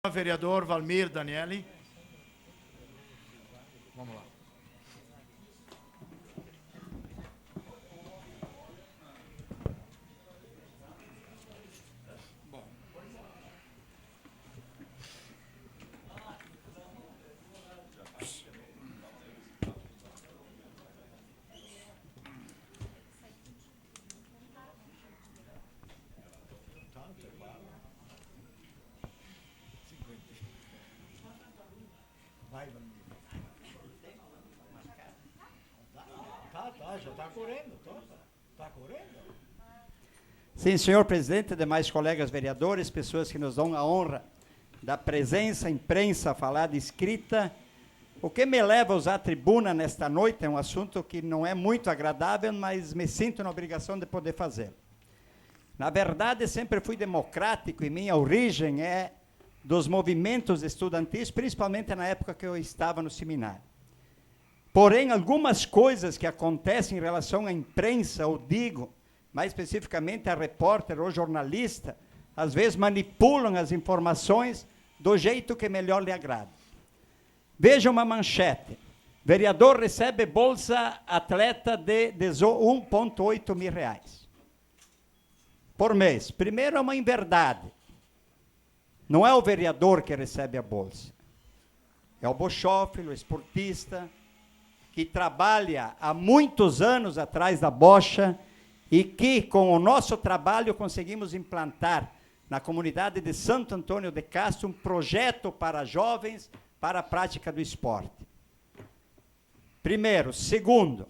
Vereador Valmir Danieli. Vamos lá. Já está correndo, está correndo. Sim, senhor presidente, demais colegas vereadores, pessoas que nos dão a honra da presença, imprensa, falada e escrita. O que me leva a usar a tribuna nesta noite é um assunto que não é muito agradável, mas me sinto na obrigação de poder fazê-lo. Na verdade, sempre fui democrático e minha origem é dos movimentos estudantis, principalmente na época que eu estava no seminário. Porém, algumas coisas que acontecem em relação à imprensa, eu digo, mais especificamente a repórter ou jornalista, às vezes manipulam as informações do jeito que melhor lhe agrada. Veja uma manchete. Vereador recebe bolsa atleta de 1,8 mil reais por mês. Primeiro, é uma inverdade. Não é o vereador que recebe a bolsa. É o bochófilo, o esportista, que trabalha há muitos anos atrás da bocha e que, com o nosso trabalho, conseguimos implantar na comunidade de Santo Antônio de Castro um projeto para jovens para a prática do esporte. Primeiro. Segundo,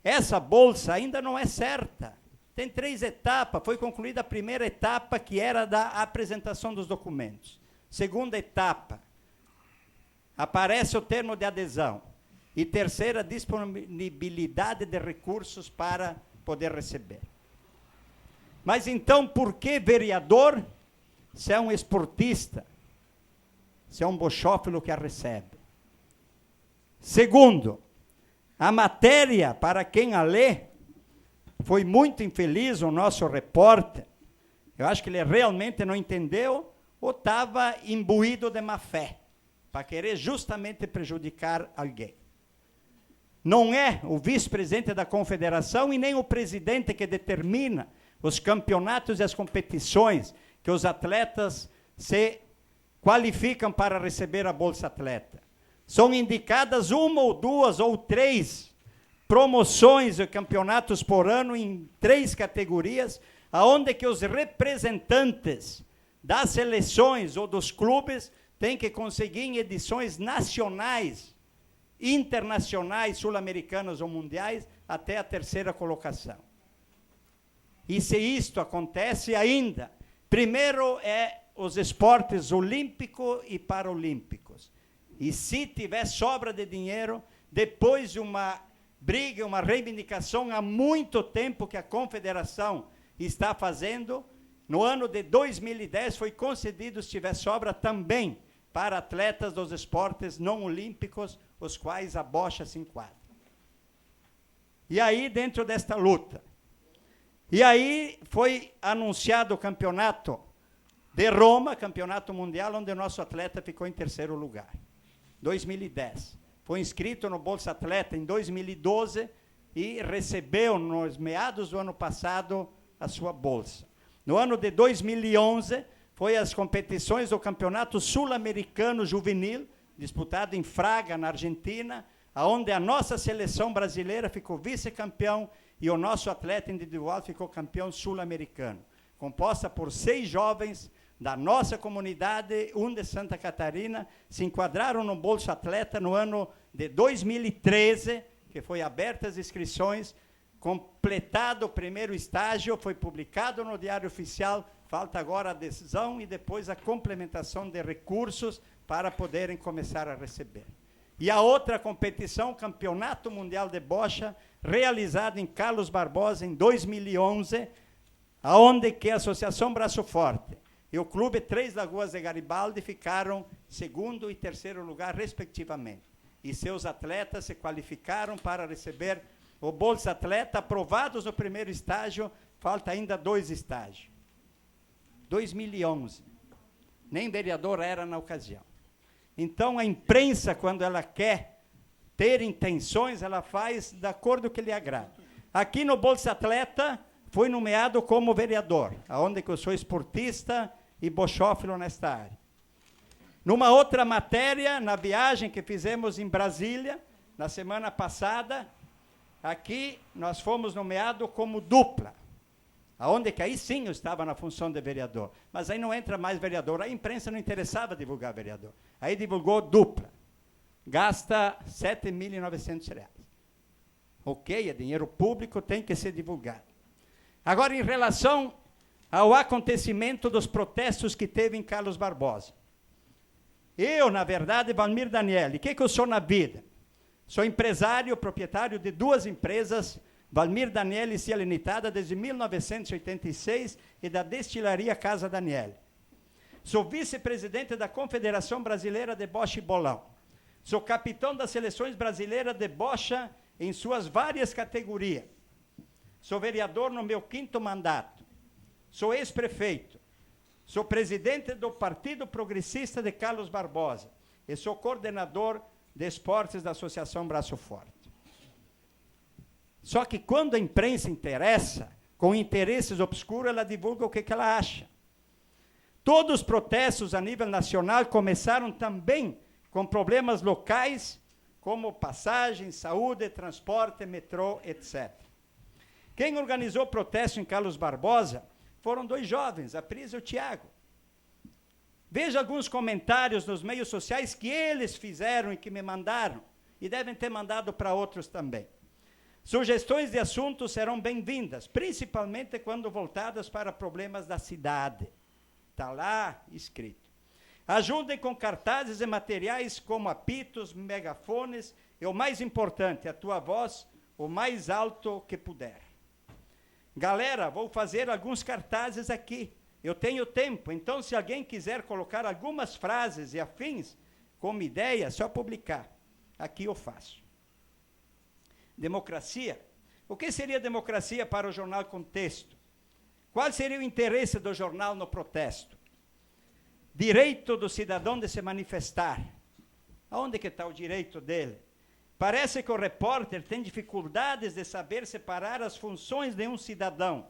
essa bolsa ainda não é certa. Tem 3 etapas. Foi concluída a primeira etapa, que era da apresentação dos documentos. Segunda etapa, aparece o termo de adesão. E terceira, disponibilidade de recursos para poder receber. Mas então, por que vereador, se é um esportista, se é um bochófilo que a recebe? Segundo, a matéria, para quem a lê, foi muito infeliz o nosso repórter. Eu acho que ele realmente não entendeu ou estava imbuído de má fé, para querer justamente prejudicar alguém. Não é o vice-presidente da confederação e nem o presidente que determina os campeonatos e as competições que os atletas se qualificam para receber a Bolsa Atleta. São indicadas 1 ou 2 ou 3 promoções e campeonatos por ano em 3 categorias, aonde que os representantes das seleções ou dos clubes têm que conseguir em edições nacionais, internacionais, sul-americanas ou mundiais, até a 3ª colocação. E se isto acontece ainda, primeiro é os esportes olímpicos e paralímpicos. E se tiver sobra de dinheiro, depois de uma briga, uma reivindicação há muito tempo que a confederação está fazendo, no ano de 2010 foi concedido, se tiver sobra, também para atletas dos esportes não olímpicos, os quais a bocha se enquadra. E aí, dentro desta luta, e aí foi anunciado o campeonato de Roma, campeonato mundial, onde o nosso atleta ficou em 3º lugar, 2010. Foi inscrito no Bolsa Atleta em 2012 e recebeu, nos meados do ano passado, a sua bolsa. No ano de 2011, foi as competições do Campeonato Sul-Americano Juvenil, disputado em Fraga, na Argentina, onde a nossa seleção brasileira ficou vice-campeão e o nosso atleta individual ficou campeão sul-americano, composta por 6 jovens da nossa comunidade, de Santa Catarina, se enquadraram no Bolsa Atleta no ano de 2013, que foi abertas as inscrições, completado o primeiro estágio, foi publicado no Diário Oficial, falta agora a decisão e depois a complementação de recursos para poderem começar a receber. E a outra competição, Campeonato Mundial de Bocha, realizado em Carlos Barbosa em 2011, aonde que a Associação Braço Forte e o Clube Três Lagoas de Garibaldi ficaram 2º e 3º lugar, respectivamente. E seus atletas se qualificaram para receber o Bolsa Atleta, aprovados no primeiro estágio, falta ainda 2 estágios. 2011. Nem vereador era na ocasião. Então, a imprensa, quando ela quer ter intenções, ela faz de acordo com que lhe agrada. Aqui no Bolsa Atleta, fui nomeado como vereador, onde eu sou esportista e bochófilo nesta área. Numa outra matéria, na viagem que fizemos em Brasília, na semana passada, aqui nós fomos nomeados como dupla, aonde que aí sim eu estava na função de vereador, mas aí não entra mais vereador, a imprensa não interessava divulgar vereador, aí divulgou dupla, gasta R$ 7.900. Ok, é dinheiro público, tem que ser divulgado. Agora, em relação ao acontecimento dos protestos que teve em Carlos Barbosa, eu, na verdade, Valmir Danieli, o que eu sou na vida? Sou empresário, proprietário de 2 empresas, Valmir Danieli Cia Limitada, desde 1986, e da destilaria Casa Danieli. Sou vice-presidente da Confederação Brasileira de Bocha e Bolão. Sou capitão das seleções brasileiras de bocha em suas várias categorias. Sou vereador no meu 5º mandato. Sou ex-prefeito. Sou presidente do Partido Progressista de Carlos Barbosa. E sou coordenador de esportes da Associação Braço Forte. Só que quando a imprensa interessa, com interesses obscuros, ela divulga o que ela acha. Todos os protestos a nível nacional começaram também com problemas locais, como passagem, saúde, transporte, metrô, etc. Quem organizou o protesto em Carlos Barbosa foram 2 jovens, a Pris e o Tiago. Veja alguns comentários nos meios sociais que eles fizeram e que me mandaram, e devem ter mandado para outros também. Sugestões de assuntos serão bem-vindas, principalmente quando voltadas para problemas da cidade. Está lá escrito. Ajudem com cartazes e materiais como apitos, megafones, e o mais importante, a tua voz, o mais alto que puder. Galera, vou fazer alguns cartazes aqui. Eu tenho tempo, então se alguém quiser colocar algumas frases e afins como ideia, é só publicar. Aqui eu faço. Democracia. O que seria democracia para o jornal Contexto? Qual seria o interesse do jornal no protesto? Direito do cidadão de se manifestar. Aonde que está o direito dele? Parece que o repórter tem dificuldades de saber separar as funções de um cidadão.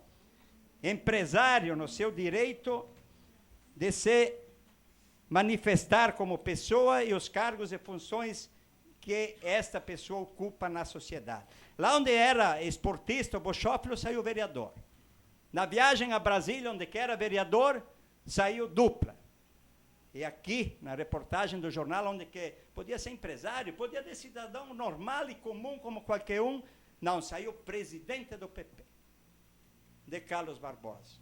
Empresário no seu direito de se manifestar como pessoa e os cargos e funções que esta pessoa ocupa na sociedade. Lá onde era esportista, o bochófilo, saiu vereador. Na viagem a Brasília, onde que era vereador, saiu dupla. E aqui, na reportagem do jornal, onde que podia ser empresário, podia ser cidadão normal e comum como qualquer um, não, saiu presidente do PP, de Carlos Barbosa.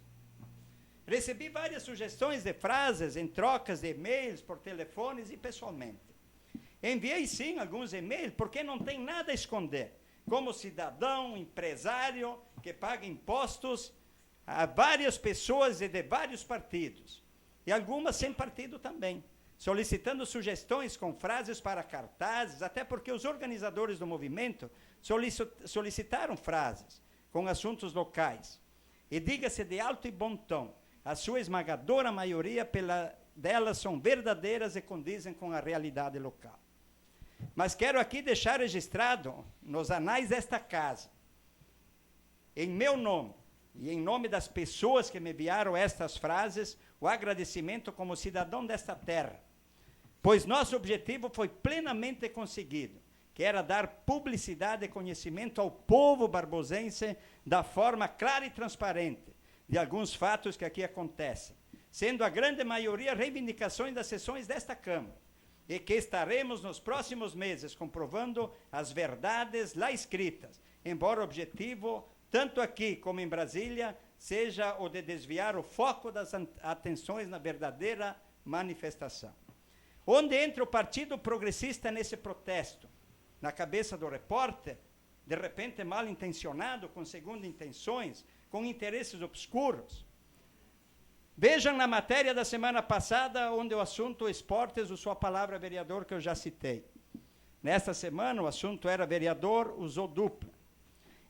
Recebi várias sugestões de frases em trocas de e-mails, por telefones e pessoalmente. Enviei sim alguns e-mails, porque não tem nada a esconder. Como cidadão, empresário, que paga impostos a várias pessoas e de vários partidos. E algumas sem partido também, solicitando sugestões com frases para cartazes, até porque os organizadores do movimento solicitaram frases com assuntos locais. E diga-se de alto e bom tom, a sua esmagadora maioria delas são verdadeiras e condizem com a realidade local. Mas quero aqui deixar registrado nos anais desta casa, em meu nome e em nome das pessoas que me enviaram estas frases, o agradecimento como cidadão desta terra, pois nosso objetivo foi plenamente conseguido, que era dar publicidade e conhecimento ao povo barbosense da forma clara e transparente de alguns fatos que aqui acontecem, sendo a grande maioria reivindicações das sessões desta Câmara, e que estaremos nos próximos meses comprovando as verdades lá escritas, embora o objetivo, tanto aqui como em Brasília, seja o de desviar o foco das atenções na verdadeira manifestação. Onde entra o Partido Progressista nesse protesto? Na cabeça do repórter, de repente mal intencionado, com segundas intenções, com interesses obscuros? Vejam na matéria da semana passada, onde o assunto esportes usou a palavra vereador, que eu já citei. Nesta semana, o assunto era vereador, usou dupla.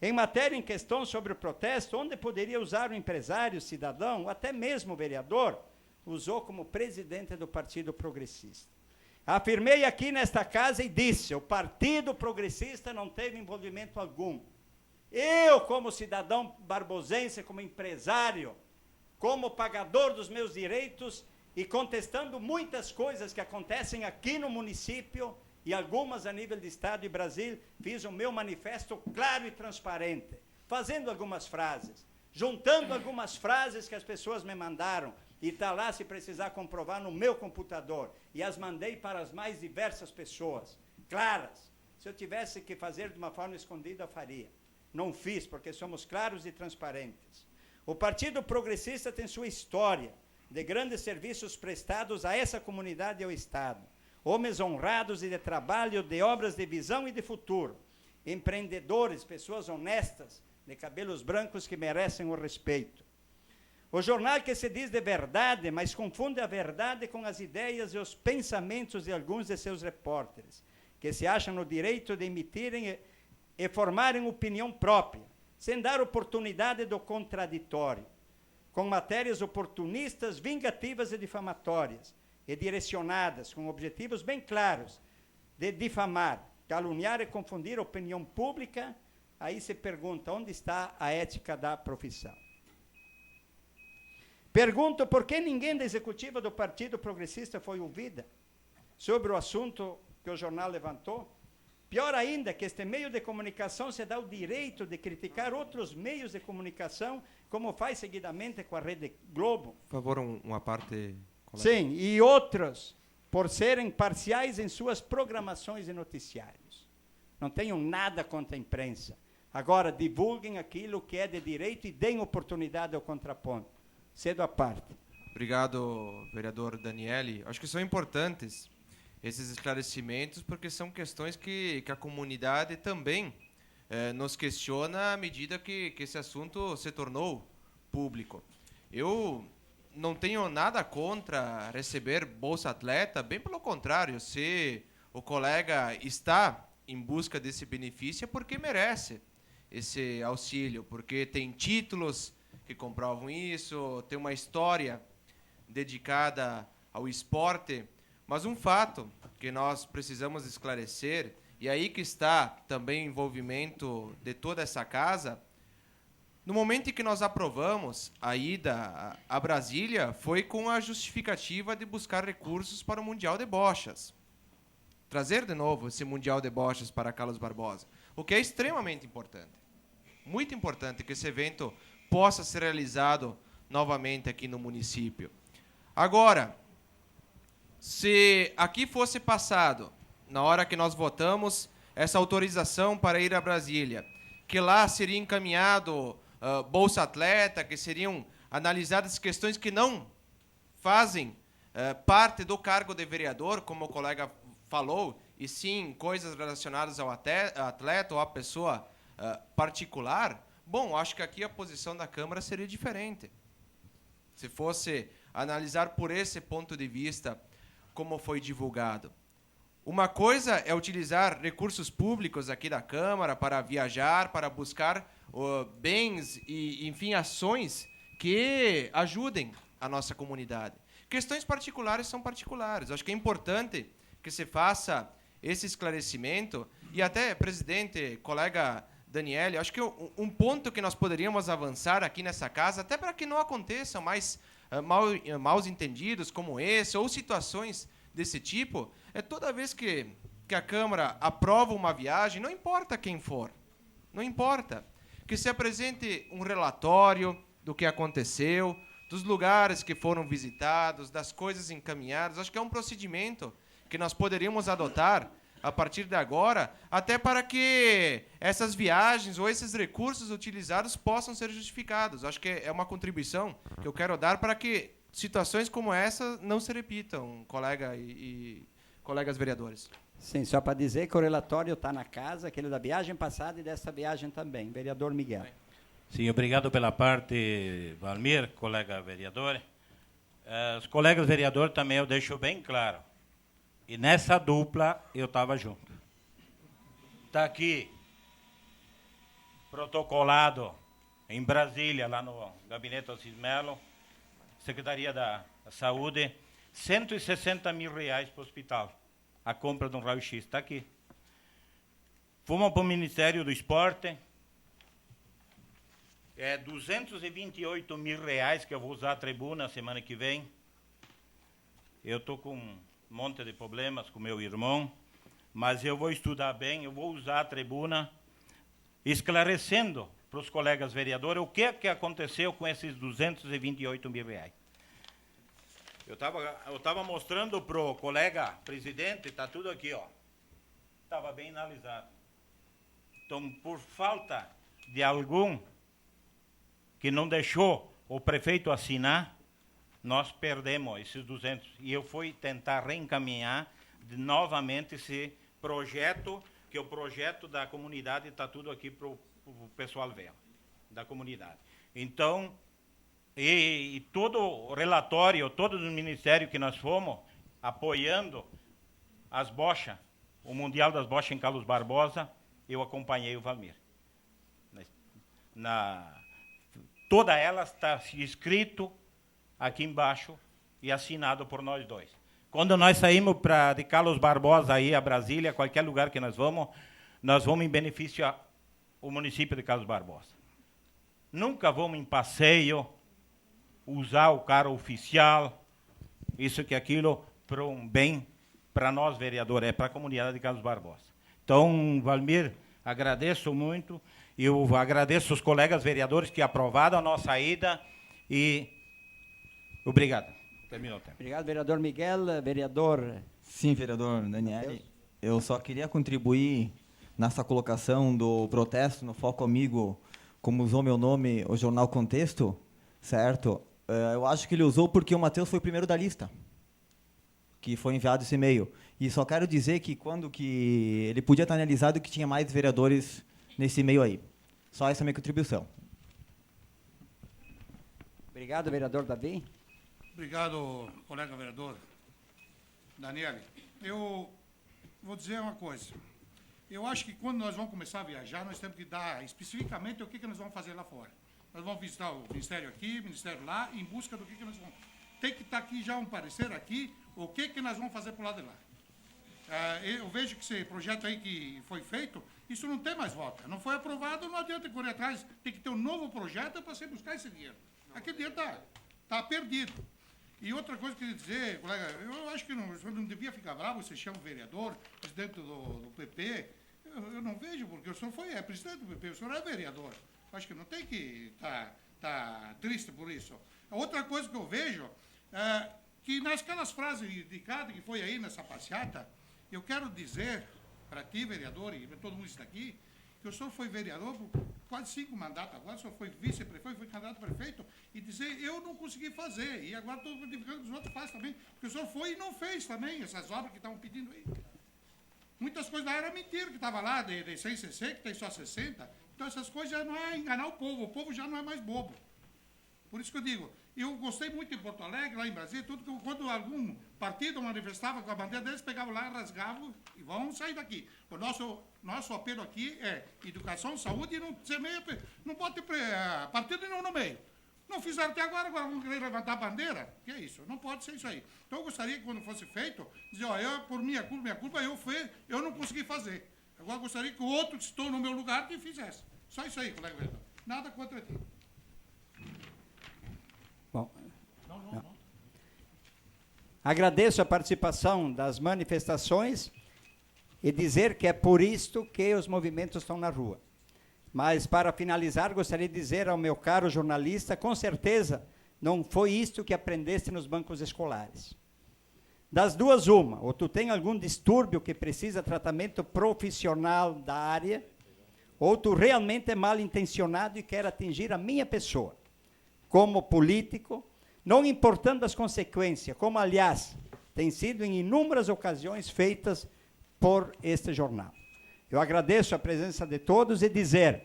Em matéria em questão sobre o protesto, onde poderia usar o empresário, cidadão, ou até mesmo o vereador, usou como presidente do Partido Progressista. Afirmei aqui nesta casa e disse, o Partido Progressista não teve envolvimento algum. Eu, como cidadão barbosense, como empresário, como pagador dos meus direitos e contestando muitas coisas que acontecem aqui no município e algumas a nível de Estado e Brasil, fiz o meu manifesto claro e transparente, fazendo algumas frases, juntando algumas frases que as pessoas me mandaram, e está lá, se precisar comprovar, no meu computador, e as mandei para as mais diversas pessoas, claras. Se eu tivesse que fazer de uma forma escondida, eu faria. Não fiz, porque somos claros e transparentes. O Partido Progressista tem sua história de grandes serviços prestados a essa comunidade e ao Estado. Homens honrados e de trabalho, de obras de visão e de futuro. Empreendedores, pessoas honestas, de cabelos brancos que merecem o respeito. O jornal que se diz de verdade, mas confunde a verdade com as ideias e os pensamentos de alguns de seus repórteres, que se acham no direito de emitirem e formarem opinião própria, sem dar oportunidade do contraditório, com matérias oportunistas, vingativas e difamatórias, e direcionadas com objetivos bem claros de difamar, caluniar e confundir a opinião pública. Aí se pergunta, onde está a ética da profissão? Pergunto por que ninguém da executiva do Partido Progressista foi ouvida sobre o assunto que o jornal levantou. Pior ainda, que este meio de comunicação se dá o direito de criticar outros meios de comunicação, como faz seguidamente com a Rede Globo. Por favor, uma parte... Colega. Sim, e outros, por serem parciais em suas programações e noticiários. Não tenho nada contra a imprensa. Agora, divulguem aquilo que é de direito e deem oportunidade ao contraponto. Cedo à parte. Obrigado, vereador Daniele. Acho que são importantes esses esclarecimentos, porque são questões que a comunidade também nos questiona à medida que esse assunto se tornou público. Eu não tenho nada contra receber Bolsa Atleta, bem pelo contrário, se o colega está em busca desse benefício é porque merece esse auxílio, porque tem títulos que comprovam isso, tem uma história dedicada ao esporte, mas um fato que nós precisamos esclarecer, e aí que está também o envolvimento de toda essa casa, no momento em que nós aprovamos a ida a Brasília, foi com a justificativa de buscar recursos para o Mundial de Bochas. Trazer de novo esse Mundial de Bochas para Carlos Barbosa, o que é extremamente importante. Muito importante que esse evento possa ser realizado novamente aqui no município. Agora, se aqui fosse passado, na hora que nós votamos, essa autorização para ir a Brasília, que lá seria encaminhado Bolsa Atleta, que seriam analisadas questões que não fazem parte do cargo de vereador, como o colega falou, e sim coisas relacionadas ao atleta ou à pessoa particular, bom, acho que aqui a posição da Câmara seria diferente. Se fosse analisar por esse ponto de vista como foi divulgado. Uma coisa é utilizar recursos públicos aqui da Câmara para viajar, para buscar bens e, enfim, ações que ajudem a nossa comunidade. Questões particulares são particulares. Acho que é importante que se faça esse esclarecimento. E até, presidente, colega Daniele, acho que um ponto que nós poderíamos avançar aqui nessa casa, até para que não aconteçam mais maus entendidos como esse, ou situações desse tipo, é toda vez que a Câmara aprova uma viagem, não importa quem for, não importa, que se apresente um relatório do que aconteceu, dos lugares que foram visitados, das coisas encaminhadas. Acho que é um procedimento que nós poderíamos adotar a partir de agora, até para que essas viagens ou esses recursos utilizados possam ser justificados. Acho que é uma contribuição que eu quero dar para que situações como essa não se repitam, colega e colegas vereadores. Sim, só para dizer que o relatório está na casa, aquele da viagem passada e dessa viagem também. Vereador Miguel. Sim, obrigado pela parte, Valmir, colega vereador. Os colegas vereadores também eu deixo bem claro. E nessa dupla eu estava junto. Está aqui, protocolado em Brasília, lá no gabinete Assis Melo, Secretaria da a saúde, 160 mil reais para o hospital. A compra de um raio-x está aqui. Fomos para o Ministério do Esporte, 228 mil reais que eu vou usar a tribuna semana que vem. Eu estou com um monte de problemas com meu irmão, mas eu vou estudar bem, eu vou usar a tribuna, esclarecendo para os colegas vereadores o que aconteceu com esses 228 mil reais. Eu estava mostrando para o colega presidente, está tudo aqui, ó. Estava bem analisado. Então, por falta de algum que não deixou o prefeito assinar, nós perdemos esses 200. E eu fui tentar reencaminhar novamente esse projeto, que o projeto da comunidade está tudo aqui para o pessoal ver, da comunidade. Então, e todo o relatório, todos os ministérios que nós fomos apoiando as bochas, o Mundial das Bochas em Carlos Barbosa, eu acompanhei o Valmir. Toda ela está escrito aqui embaixo e assinado por nós dois. Quando nós saímos de Carlos Barbosa aí a Brasília, qualquer lugar que nós vamos em benefício ao município de Carlos Barbosa. Nunca vamos em passeio, usar o carro oficial, isso que aquilo, para um bem para nós vereadores, é para a comunidade de Carlos Barbosa. Então, Valmir, agradeço muito, eu agradeço os colegas vereadores que aprovaram a nossa ida e obrigado. Terminou o tempo. Obrigado, vereador Miguel. Vereador... Sim, vereador Daniele, eu só queria contribuir nessa colocação do protesto no Foco Amigo, como usou meu nome, o jornal Contexto, certo? Eu acho que ele usou porque o Matheus foi o primeiro da lista, que foi enviado esse e-mail. E só quero dizer que quando que ele podia estar analisado que tinha mais vereadores nesse e-mail aí. Só essa é a minha contribuição. Obrigado, vereador Davi. Obrigado, colega vereador. Daniele, eu vou dizer uma coisa. Eu acho que quando nós vamos começar a viajar, nós temos que dar especificamente o que nós vamos fazer lá fora. Nós vamos visitar o Ministério aqui, o Ministério lá, em busca do que nós vamos... Tem que estar aqui já um parecer aqui, o que nós vamos fazer para o lado de lá. Eu vejo que esse projeto aí que foi feito, isso não tem mais volta. Não foi aprovado, não adianta correr atrás. Tem que ter um novo projeto para você buscar esse dinheiro. Aquele dinheiro está perdido. E outra coisa que eu queria dizer, colega, eu acho que o senhor não devia ficar bravo, você chama o vereador, presidente do PP. Eu não vejo, porque o senhor é presidente do PP, o senhor é vereador. Eu acho que não tem que estar triste por isso. A outra coisa que eu vejo que naquelas frases indicadas que foi aí nessa passeata, eu quero dizer para ti, vereador, e para todo mundo que está aqui, que o senhor foi vereador por quase 5 mandatos, agora o senhor foi vice-prefeito, foi candidato a prefeito, e dizer, eu não consegui fazer, e agora estou notificando que os outros fazem também, porque o senhor foi e não fez também essas obras que estavam pedindo aí. Muitas coisas lá era mentira, que estava lá, de 100 cc, que tem só 60, então essas coisas já não é enganar o povo já não é mais bobo. Por isso que eu digo, eu gostei muito em Porto Alegre, lá em Brasília, tudo que quando algum partido manifestava com a bandeira deles, pegavam lá, rasgavam e vão sair daqui. O nosso apelo aqui é educação, saúde e não semeia, não pode ter partido nenhum no meio. Não fizeram até agora vão querer levantar a bandeira? Que é isso? Não pode ser isso aí. Então eu gostaria que quando fosse feito, dizer, por minha culpa, eu não consegui fazer. Agora eu gostaria que o outro que estou no meu lugar que fizesse. Só isso aí, colega vereador. Nada contra ti. Bom, não. Agradeço a participação das manifestações e dizer que é por isto que os movimentos estão na rua. Mas, para finalizar, gostaria de dizer ao meu caro jornalista, com certeza, não foi isto que aprendeste nos bancos escolares. Das duas, uma, ou tu tem algum distúrbio que precisa tratamento profissional da área, ou tu realmente é mal intencionado e quer atingir a minha pessoa. Como político, não importando as consequências, como, aliás, tem sido em inúmeras ocasiões feitas por este jornal. Eu agradeço a presença de todos e dizer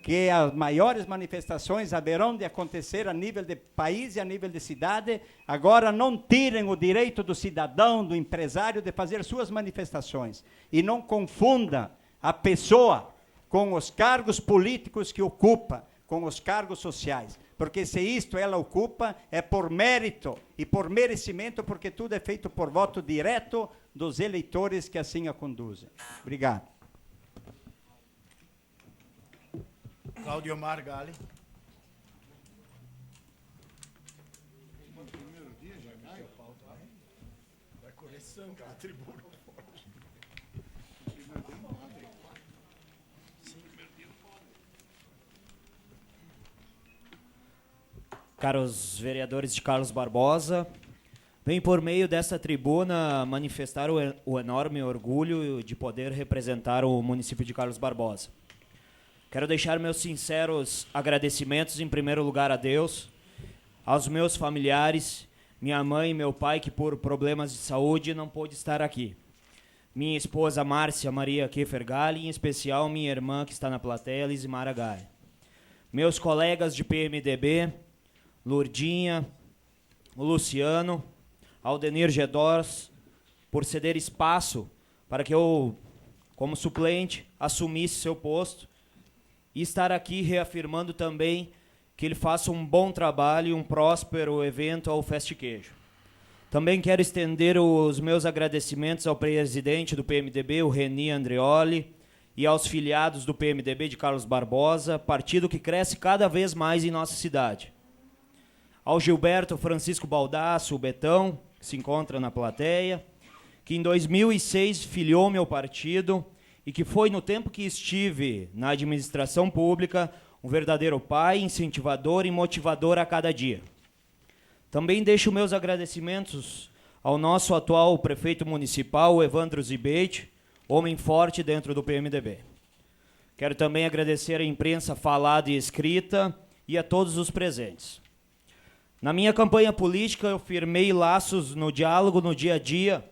que as maiores manifestações haverão de acontecer a nível de país e a nível de cidade. Agora não tirem o direito do cidadão, do empresário, de fazer suas manifestações. E não confunda a pessoa com os cargos políticos que ocupa, com os cargos sociais. porque se isto ela ocupa, é por mérito e por merecimento, porque tudo é feito por voto direto dos eleitores que assim a conduzem. Obrigado. Claudio Margali. Vai correr sangue na tribuna. Caros vereadores de Carlos Barbosa, venho por meio desta tribuna manifestar o enorme orgulho de poder representar o município de Carlos Barbosa. Quero deixar meus sinceros agradecimentos, em primeiro lugar, a Deus, aos meus familiares, minha mãe e meu pai, que por problemas de saúde não pôde estar aqui. Minha esposa Márcia Maria Kiefer Gali, em especial minha irmã que está na plateia, Lisimara Gali. Meus colegas de PMDB, Lourdinha, o Luciano, Aldenir Gedors, por ceder espaço para que eu, como suplente, assumisse seu posto e estar aqui reafirmando também que ele faça um bom trabalho e um próspero evento ao Fest Queijo. Também quero estender os meus agradecimentos ao presidente do PMDB, o Reni Andreoli, e aos filiados do PMDB de Carlos Barbosa, partido que cresce cada vez mais em nossa cidade. Ao Gilberto Francisco Baldasso, o Betão, que se encontra na plateia, que em 2006 filiou meu partido e que foi, no tempo que estive na administração pública, um verdadeiro pai, incentivador e motivador a cada dia. Também deixo meus agradecimentos ao nosso atual prefeito municipal, Evandro Zibete, homem forte dentro do PMDB. Quero também agradecer à imprensa falada e escrita e a todos os presentes. Na minha campanha política, eu firmei laços no diálogo, no dia a dia,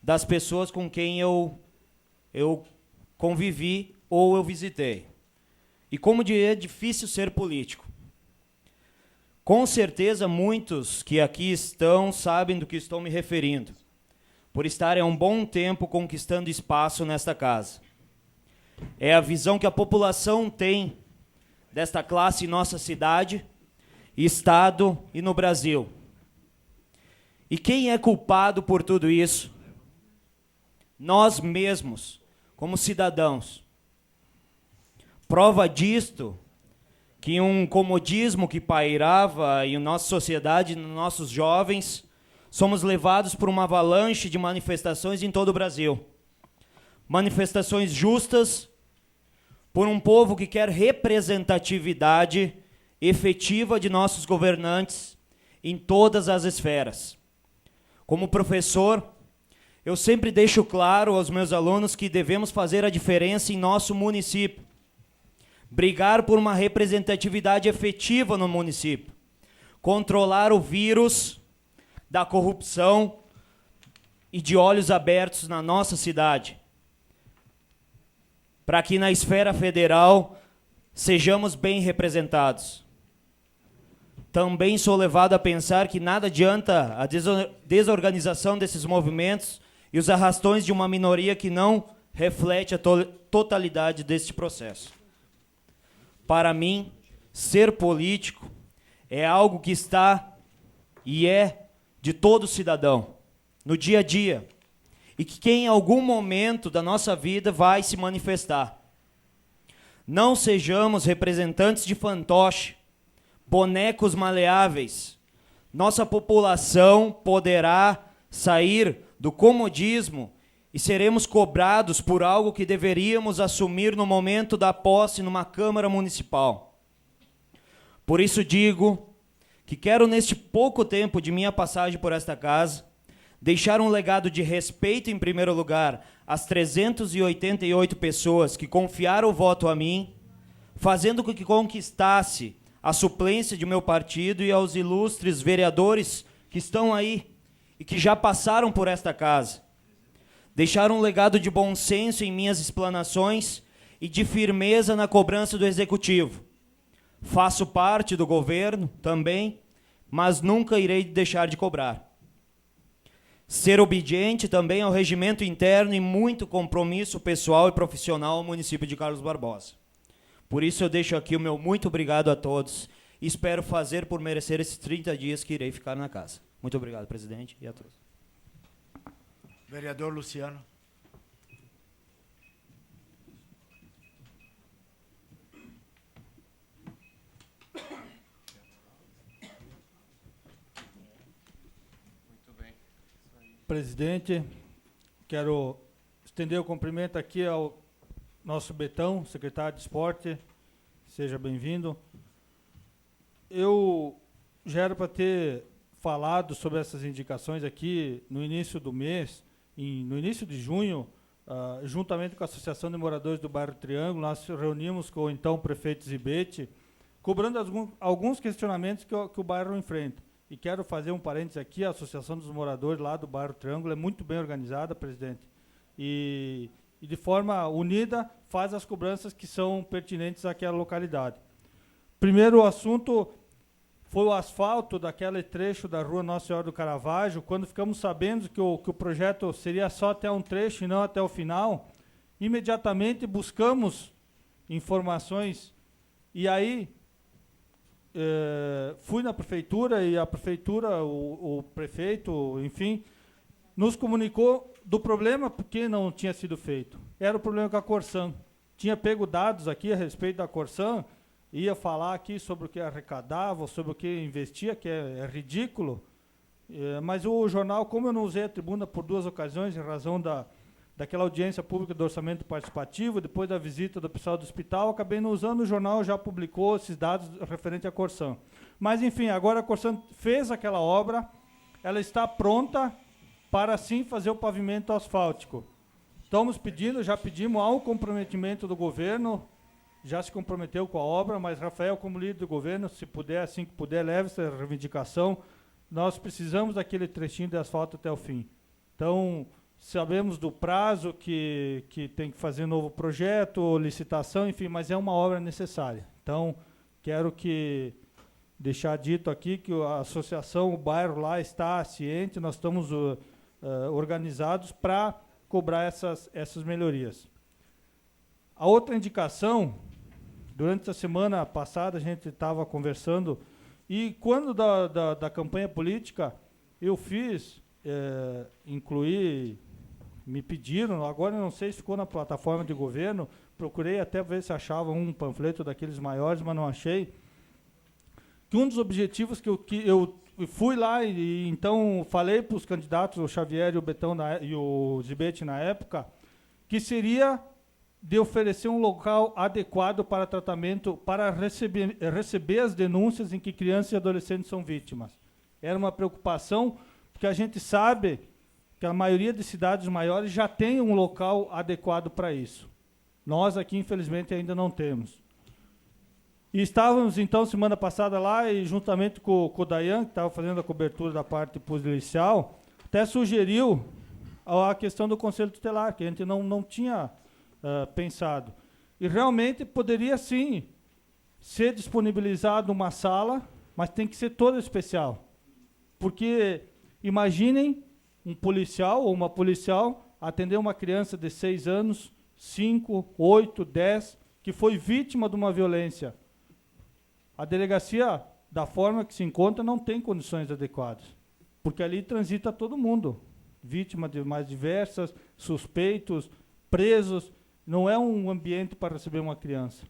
das pessoas com quem eu convivi ou eu visitei. E como é difícil ser político. Com certeza, muitos que aqui estão sabem do que estou me referindo, por estarem há um bom tempo conquistando espaço nesta casa. É a visão que a população tem desta classe em nossa cidade, Estado e no Brasil. E quem é culpado por tudo isso? Nós mesmos, como cidadãos. Prova disto, que um comodismo que pairava em nossa sociedade, nos nossos jovens, somos levados por uma avalanche de manifestações em todo o Brasil. Manifestações justas por um povo que quer representatividade efetiva de nossos governantes em todas as esferas. Como professor, eu sempre deixo claro aos meus alunos que devemos fazer a diferença em nosso município. Brigar por uma representatividade efetiva no município. Controlar o vírus da corrupção e de olhos abertos na nossa cidade. Para que na esfera federal sejamos bem representados. Também sou levado a pensar que nada adianta a desorganização desses movimentos e os arrastões de uma minoria que não reflete a totalidade deste processo. Para mim, ser político é algo que está e é de todo cidadão, no dia a dia, e que em algum momento da nossa vida vai se manifestar. Não sejamos representantes de fantoche, bonecos maleáveis. Nossa população poderá sair do comodismo e seremos cobrados por algo que deveríamos assumir no momento da posse numa Câmara Municipal. Por isso digo que quero, neste pouco tempo de minha passagem por esta casa, deixar um legado de respeito, em primeiro lugar, às 388 pessoas que confiaram o voto a mim, fazendo com que conquistasse a suplência de meu partido, e aos ilustres vereadores que estão aí e que já passaram por esta casa. Deixar um legado de bom senso em minhas explanações e de firmeza na cobrança do Executivo. Faço parte do governo também, mas nunca irei deixar de cobrar. Ser obediente também ao regimento interno e muito compromisso pessoal e profissional ao município de Carlos Barbosa. Por isso eu deixo aqui o meu muito obrigado a todos e espero fazer por merecer esses 30 dias que irei ficar na casa. Muito obrigado, presidente, e a todos. Vereador Luciano. Muito bem. Presidente, quero estender o cumprimento aqui ao nosso Betão, secretário de Esporte. Seja bem-vindo. Eu já era para ter falado sobre essas indicações aqui no início do mês, no início de junho, juntamente com a Associação de Moradores do Bairro Triângulo. Nós reunimos com o então prefeito Zibete, cobrando alguns questionamentos que o bairro enfrenta. E quero fazer um parênteses aqui: a Associação dos Moradores lá do Bairro Triângulo é muito bem organizada, presidente, e de forma unida faz as cobranças que são pertinentes àquela localidade. Primeiro assunto foi o asfalto daquele trecho da rua Nossa Senhora do Caravaggio. Quando ficamos sabendo que o projeto seria só até um trecho e não até o final, imediatamente buscamos informações e aí fui na prefeitura, e a prefeitura, o prefeito, enfim, nos comunicou do problema porque não tinha sido feito. Era o problema com a Corsan. Tinha pego dados aqui a respeito da Corsan, ia falar aqui sobre o que arrecadava, sobre o que investia, que é ridículo. Mas o jornal, como eu não usei a tribuna por 2 ocasiões, em razão daquela audiência pública do orçamento participativo, depois da visita do pessoal do hospital, acabei não usando. O jornal já publicou esses dados referentes à Corsan. Mas, enfim, agora a Corsan fez aquela obra, ela está pronta para, sim, fazer o pavimento asfáltico. Estamos pedindo, já pedimos ao comprometimento do governo, já se comprometeu com a obra, mas Rafael, como líder do governo, se puder, assim que puder, leve essa reivindicação. Nós precisamos daquele trechinho de asfalto até o fim. Então, sabemos do prazo que tem que fazer novo projeto, licitação, enfim, mas é uma obra necessária. Então, quero deixar dito aqui que a associação, o bairro lá está ciente, nós estamos organizados para cobrar essas melhorias. A outra indicação, durante a semana passada a gente estava conversando, e quando da campanha política eu incluí, me pediram, agora eu não sei se ficou na plataforma de governo, procurei até ver se achava um panfleto daqueles maiores, mas não achei, que um dos objetivos que eu fui lá e então falei para os candidatos, o Xavier e o Betão e o Zibete na época, que seria de oferecer um local adequado para tratamento, para receber as denúncias em que crianças e adolescentes são vítimas. Era uma preocupação, porque a gente sabe que a maioria das cidades maiores já tem um local adequado para isso. Nós aqui, infelizmente, ainda não temos. E estávamos, então, semana passada lá, e juntamente com o Dayan, que estava fazendo a cobertura da parte policial, até sugeriu a questão do Conselho Tutelar, que a gente não tinha pensado. E realmente poderia, sim, ser disponibilizado uma sala, mas tem que ser toda especial. Porque imaginem um policial ou uma policial atender uma criança de 6 anos, 5, 8, 10, que foi vítima de uma violência. A delegacia, da forma que se encontra, não tem condições adequadas, porque ali transita todo mundo, vítima de mais diversas, suspeitos, presos. Não é um ambiente para receber uma criança.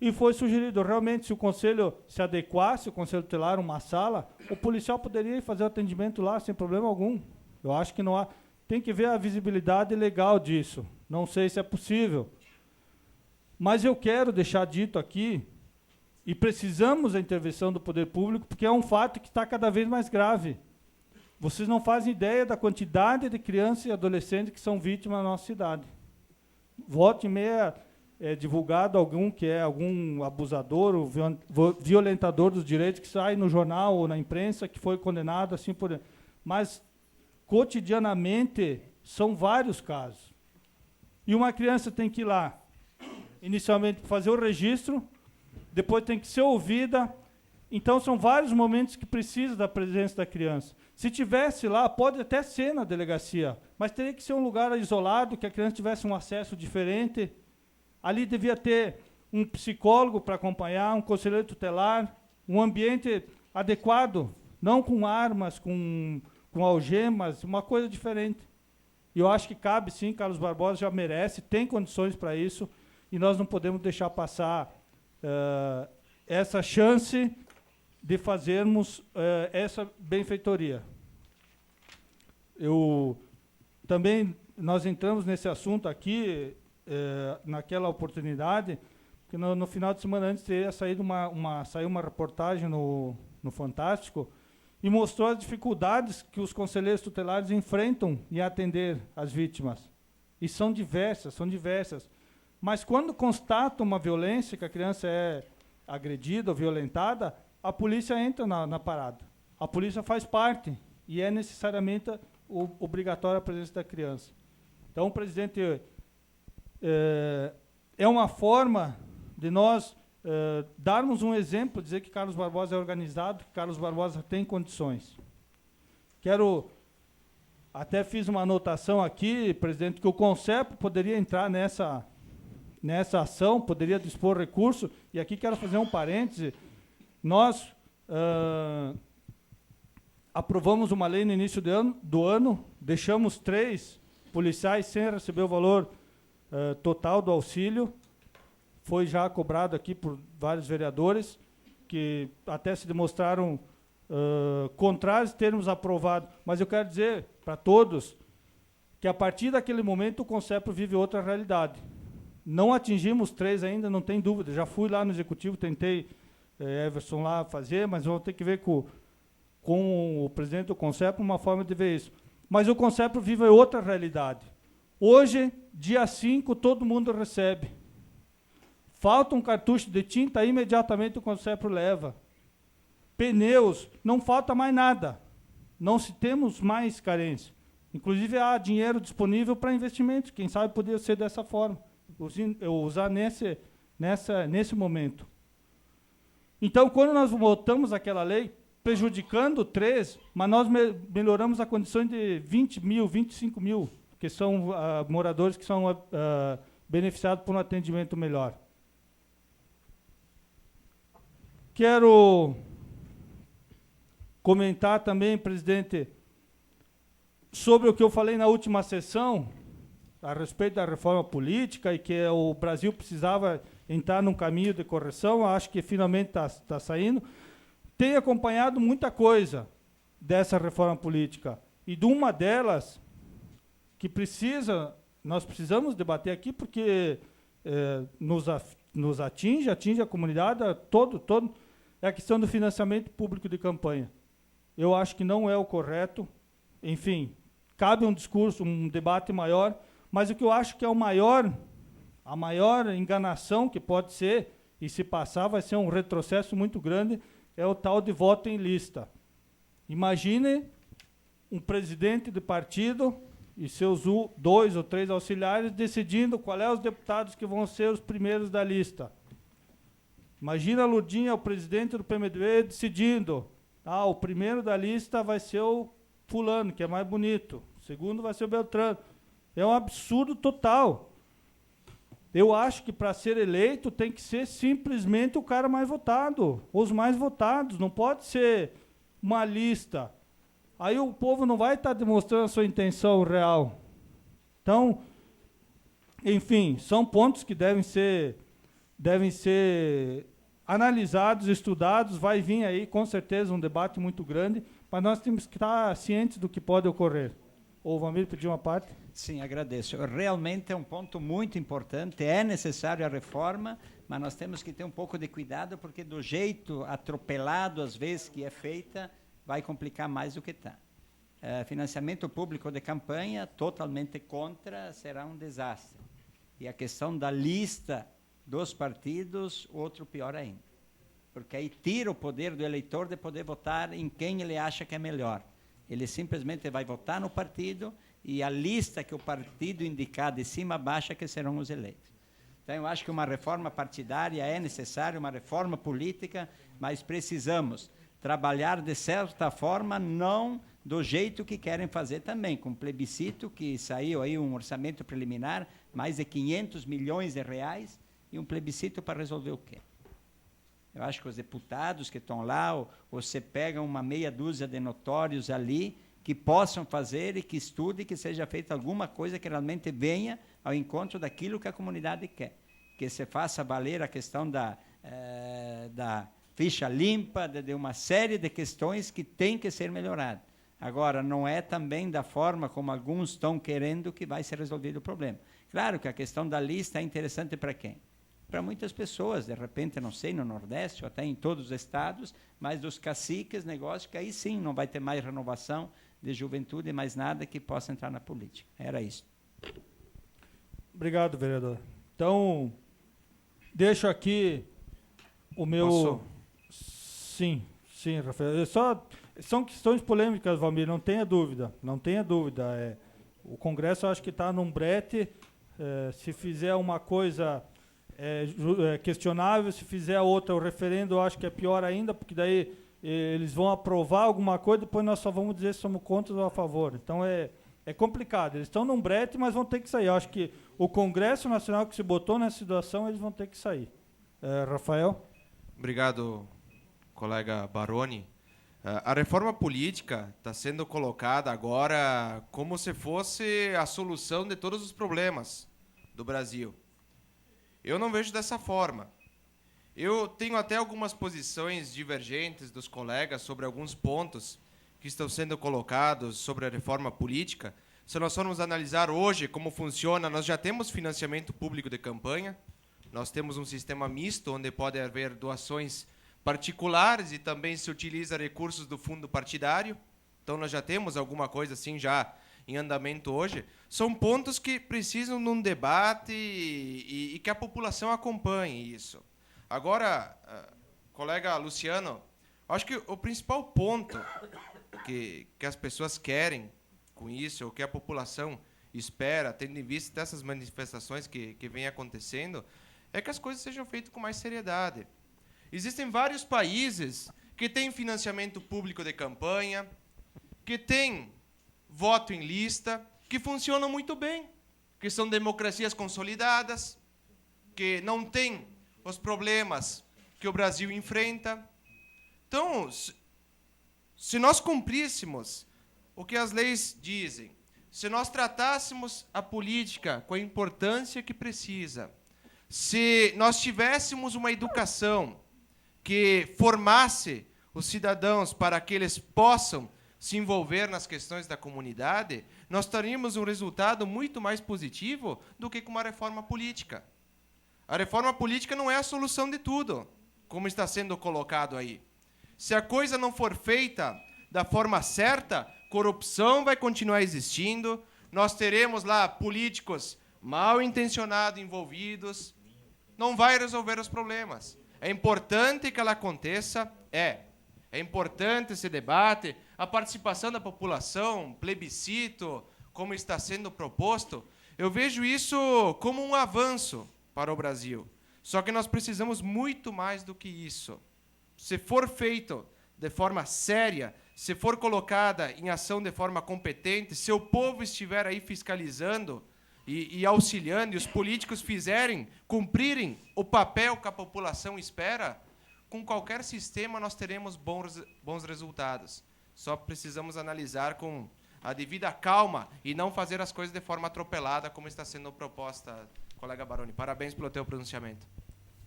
E foi sugerido, realmente, se o conselho se adequasse, o conselho tutelar, uma sala, o policial poderia ir fazer o atendimento lá sem problema algum. Eu acho que não há. Tem que ver a visibilidade legal disso. Não sei se é possível. Mas eu quero deixar dito aqui, e precisamos da intervenção do poder público, porque é um fato que está cada vez mais grave. Vocês não fazem ideia da quantidade de crianças e adolescentes que são vítimas na nossa cidade. Volta e meia é divulgado algum abusador, ou violentador dos direitos, que sai no jornal ou na imprensa, que foi condenado, assim por... Mas, cotidianamente, são vários casos. E uma criança tem que ir lá, inicialmente, fazer o registro, depois tem que ser ouvida. Então, são vários momentos que precisa da presença da criança. Se tivesse lá, pode até ser na delegacia, mas teria que ser um lugar isolado, que a criança tivesse um acesso diferente. Ali devia ter um psicólogo para acompanhar, um conselheiro tutelar, um ambiente adequado, não com armas, com algemas, uma coisa diferente. E eu acho que cabe sim, Carlos Barbosa já merece, tem condições para isso, e nós não podemos deixar passar essa chance de fazermos essa benfeitoria. Também nós entramos nesse assunto aqui, naquela oportunidade, que no final de semana antes teria saído saiu uma reportagem no Fantástico e mostrou as dificuldades que os conselheiros tutelares enfrentam em atender as vítimas. E são diversas, são diversas. Mas quando constatam uma violência, que a criança é agredida ou violentada, a polícia entra na parada. A polícia faz parte e é necessariamente obrigatória a presença da criança. Então, presidente, é uma forma de nós darmos um exemplo, dizer que Carlos Barbosa é organizado, que Carlos Barbosa tem condições. Até fiz uma anotação aqui, presidente, que o CONCEP poderia entrar nessa ação, poderia dispor recurso, e aqui quero fazer um parêntese. Nós aprovamos uma lei no início do ano, deixamos 3 policiais sem receber o valor total do auxílio. Foi já cobrado aqui por vários vereadores, que até se demonstraram contrários a termos aprovado. Mas eu quero dizer para todos que, a partir daquele momento, o CONCEP vive outra realidade. Não atingimos 3 ainda, não tem dúvida. Já fui lá no Executivo, tentei, Everson, lá fazer, mas vou ter que ver com o presidente do CONCEP uma forma de ver isso. Mas o CONCEP vive outra realidade. Hoje, dia 5, todo mundo recebe. Falta um cartucho de tinta, imediatamente o CONCEP leva. Pneus, não falta mais nada. Não se temos mais carência. Inclusive, há dinheiro disponível para investimentos. Quem sabe poderia ser dessa forma. Usar nesse momento. Então, quando nós votamos aquela lei, prejudicando 3, mas nós melhoramos a condição de 20 mil, 25 mil, que são moradores que são beneficiados por um atendimento melhor. Quero comentar também, presidente, sobre o que eu falei na última sessão, a respeito da reforma política, e que o Brasil precisava entrar num caminho de correção. Acho que finalmente está saindo. Tenho acompanhado muita coisa dessa reforma política, e de uma delas que nós precisamos debater aqui, porque nos atinge a comunidade, é a questão do financiamento público de campanha. Eu acho que não é o correto. Enfim, cabe um discurso, um debate maior, mas o que eu acho que é a maior enganação que pode ser, e se passar vai ser um retrocesso muito grande, é o tal de voto em lista. Imagine um presidente de partido e seus 2 ou 3 auxiliares decidindo qual é os deputados que vão ser os primeiros da lista. Imagina a Lurdinha, o presidente do PMDB, decidindo, o primeiro da lista vai ser o fulano, que é mais bonito, o segundo vai ser o Beltrano. É um absurdo total. Eu acho que, para ser eleito, tem que ser simplesmente o cara mais votado, os mais votados, não pode ser uma lista. Aí o povo não vai estar demonstrando a sua intenção real. Então, enfim, são pontos que devem ser analisados, estudados. Vai vir aí, com certeza, um debate muito grande, mas nós temos que estar cientes do que pode ocorrer. O Valmir pediu uma parte. Sim, agradeço. Realmente é um ponto muito importante. É necessário a reforma, mas nós temos que ter um pouco de cuidado, porque do jeito atropelado, às vezes, que é feita, vai complicar mais do que está. Financiamento público de campanha, totalmente contra, será um desastre. E a questão da lista dos partidos, outro pior ainda. Porque aí tira o poder do eleitor de poder votar em quem ele acha que é melhor. Ele simplesmente vai votar no partido, e a lista que o partido indicar de cima a baixo é que serão os eleitos. Então, eu acho que uma reforma partidária é necessária, uma reforma política, mas precisamos trabalhar de certa forma, não do jeito que querem fazer também, com plebiscito, que saiu aí um orçamento preliminar, mais de 500 milhões de reais, e um plebiscito para resolver o quê? Eu acho que os deputados que estão lá, ou você pega uma meia dúzia de notórios ali, que possam fazer e que estude, que seja feita alguma coisa que realmente venha ao encontro daquilo que a comunidade quer. Que se faça valer a questão da ficha limpa, de uma série de questões que tem que ser melhoradas. Agora, não é também da forma como alguns estão querendo que vai ser resolvido o problema. Claro que a questão da lista é interessante para quem? Para muitas pessoas, de repente, não sei, no Nordeste ou até em todos os estados, mas dos caciques, negócio que aí sim não vai ter mais renovação de juventude, mais nada que possa entrar na política. Era isso. Obrigado, vereador. Então, deixo aqui o meu... Posso? Sim, Rafael. São questões polêmicas, Valmir, não tenha dúvida. Não tenha dúvida. O Congresso, eu acho que está num brete. Se fizer uma coisa questionável, se fizer outra, o referendo, eu acho que é pior ainda, porque daí eles vão aprovar alguma coisa, depois nós só vamos dizer se somos contra ou a favor. Então, é complicado. Eles estão num brete, mas vão ter que sair. Eu acho que o Congresso Nacional que se botou nessa situação, eles vão ter que sair. Rafael? Obrigado, colega Baroni. A reforma política está sendo colocada agora como se fosse a solução de todos os problemas do Brasil. Eu não vejo dessa forma. Eu tenho até algumas posições divergentes dos colegas sobre alguns pontos que estão sendo colocados sobre a reforma política. Se nós formos analisar hoje como funciona, nós já temos financiamento público de campanha, nós temos um sistema misto, onde pode haver doações particulares e também se utiliza recursos do fundo partidário. Então, nós já temos alguma coisa assim já em andamento hoje. São pontos que precisam de um debate e que a população acompanhe isso. Agora, colega Luciano, acho que o principal ponto que as pessoas querem com isso, ou que a população espera, tendo em vista dessas manifestações que vêm acontecendo, é que as coisas sejam feitas com mais seriedade. Existem vários países que têm financiamento público de campanha, que têm voto em lista, que funcionam muito bem, que são democracias consolidadas, que não têm os problemas que o Brasil enfrenta. Então, se nós cumpríssemos o que as leis dizem, se nós tratássemos a política com a importância que precisa, se nós tivéssemos uma educação que formasse os cidadãos para que eles possam se envolver nas questões da comunidade, nós teríamos um resultado muito mais positivo do que com uma reforma política. A reforma política não é a solução de tudo, como está sendo colocado aí. Se a coisa não for feita da forma certa, corrupção vai continuar existindo, nós teremos lá políticos mal intencionados envolvidos, não vai resolver os problemas. É importante que ela aconteça, é importante esse debate, a participação da população, plebiscito, como está sendo proposto. Eu vejo isso como um avanço para o Brasil. Só que nós precisamos muito mais do que isso. Se for feito de forma séria, se for colocada em ação de forma competente, se o povo estiver aí fiscalizando e auxiliando, e os políticos cumprirem o papel que a população espera, com qualquer sistema nós teremos bons resultados. Só precisamos analisar com a devida calma e não fazer as coisas de forma atropelada, como está sendo proposta, colega Baroni. Parabéns pelo teu pronunciamento.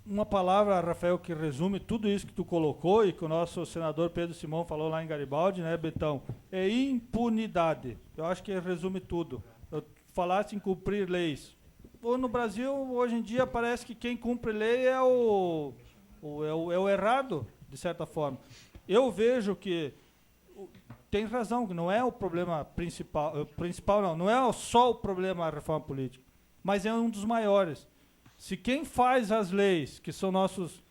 Uma palavra, Rafael, que resume tudo isso que tu colocou e que o nosso senador Pedro Simão falou lá em Garibaldi, né, Betão? É impunidade. Eu acho que resume tudo. Eu falasse em cumprir leis. No Brasil, hoje em dia, parece que quem cumpre lei é o errado, de certa forma. Eu vejo que tem razão, que não é o problema principal não é só o problema da reforma política, mas é um dos maiores. Se quem faz as leis, que são nossos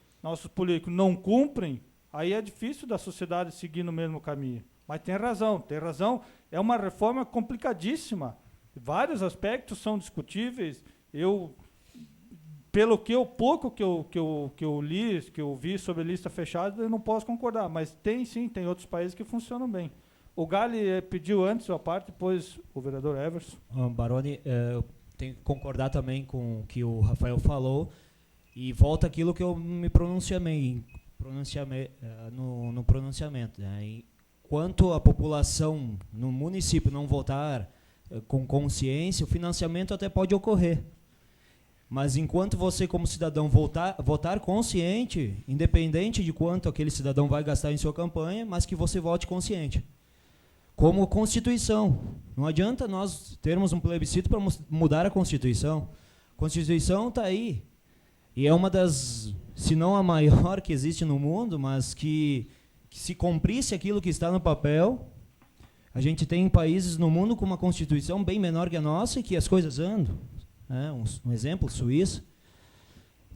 políticos, não cumprem, aí é difícil da sociedade seguir no mesmo caminho. Mas tem razão, é uma reforma complicadíssima. Vários aspectos são discutíveis. Pelo pouco que eu li, que eu vi sobre lista fechada, eu não posso concordar, mas tem outros países que funcionam bem. O Gali pediu antes a parte, depois o vereador Everson. Baroni, eu tenho que concordar também com o que o Rafael falou, e volta aquilo que eu me pronunciei. no pronunciamento. Né? Enquanto a população no município não votar com consciência, o financiamento até pode ocorrer. Mas enquanto você, como cidadão, votar consciente, independente de quanto aquele cidadão vai gastar em sua campanha, mas que você vote consciente. Como Constituição. Não adianta nós termos um plebiscito para mudar a Constituição. A Constituição está aí. E é uma das, se não a maior que existe no mundo, mas que se cumprisse aquilo que está no papel, a gente tem países no mundo com uma Constituição bem menor que a nossa e que as coisas andam. Um exemplo, Suíça.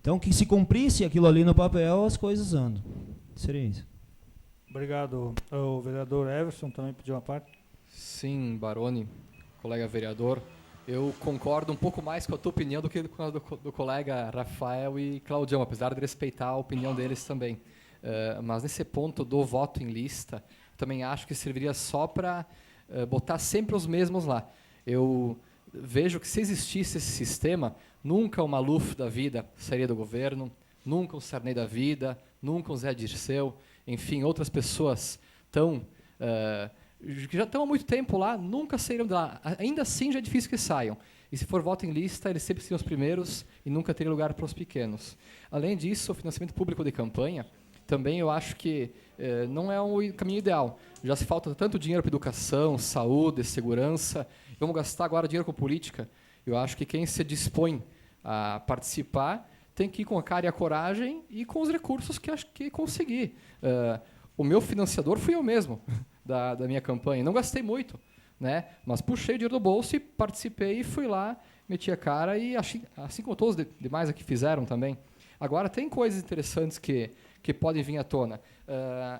Então, que se cumprisse aquilo ali no papel, as coisas andam. Seria isso. Obrigado. O vereador Everson também pediu uma parte. Sim, Baroni, colega vereador. Eu concordo um pouco mais com a tua opinião do que com a do colega Rafael e Claudião, apesar de respeitar a opinião deles também. Mas nesse ponto do voto em lista, também acho que serviria só para botar sempre os mesmos lá. Eu vejo que se existisse esse sistema, nunca o Maluf da vida sairia do governo, nunca o Sarney da vida, nunca o Zé Dirceu, enfim, outras pessoas que já estão há muito tempo lá, nunca saíram de lá. Ainda assim, já é difícil que saiam. E se for voto em lista, eles sempre seriam os primeiros e nunca teria lugar para os pequenos. Além disso, o financiamento público de campanha, também eu acho que não é o caminho ideal. Já se falta tanto dinheiro para educação, saúde, segurança. Vamos gastar agora dinheiro com política. Eu acho que quem se dispõe a participar tem que ir com a cara e a coragem e com os recursos que acho que conseguir. O meu financiador fui eu mesmo, da minha campanha. Não gastei muito, né? Mas puxei o dinheiro do bolso e participei e fui lá, meti a cara e assim como todos os demais aqui fizeram também. Agora, tem coisas interessantes que podem vir à tona.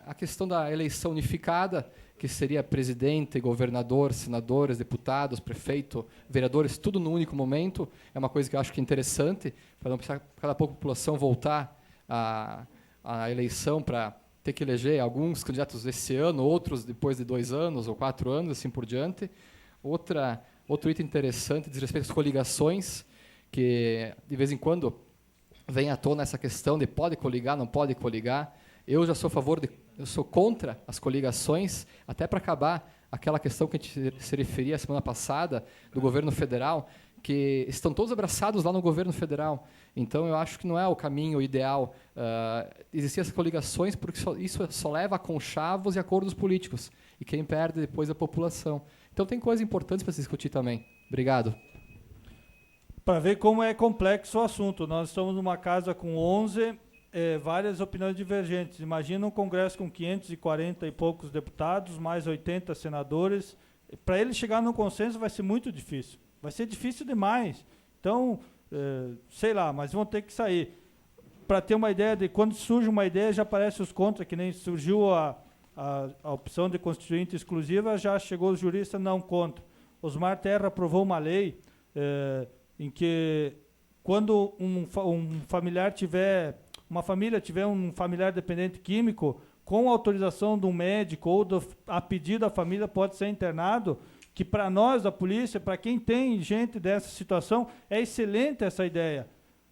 A questão da eleição unificada, que seria presidente, governador, senadores, deputados, prefeito, vereadores, tudo no único momento, é uma coisa que eu acho que é interessante, para não precisar cada pouco a população voltar à eleição para ter que eleger alguns candidatos esse ano, outros depois de 2 anos ou 4 anos, assim por diante. Outro item interessante diz respeito às coligações, que de vez em quando vem à tona essa questão de pode coligar, não pode coligar. Eu já sou eu sou contra as coligações, até para acabar aquela questão que a gente se referia a semana passada, do governo federal, que estão todos abraçados lá no governo federal. Então, eu acho que não é o caminho ideal existir essas coligações, porque isso só leva a conchavos e acordos políticos, e quem perde depois é a população. Então, tem coisas importantes para se discutir também. Obrigado. Para ver como é complexo o assunto, nós estamos numa casa com 11 várias opiniões divergentes. Imagina um Congresso com 540 e poucos deputados, mais 80 senadores. Para ele chegar num consenso vai ser muito difícil. Vai ser difícil demais. Então, sei lá, mas vão ter que sair. Para ter uma ideia de quando surge uma ideia, já aparecem os contra, que nem surgiu a opção de constituinte exclusiva, já chegou os juristas não contra. Osmar Terra aprovou uma lei em que quando uma família tiver um familiar dependente químico, com autorização de um médico ou a pedido da família pode ser internado, que para nós, da polícia, para quem tem gente dessa situação, é excelente essa ideia.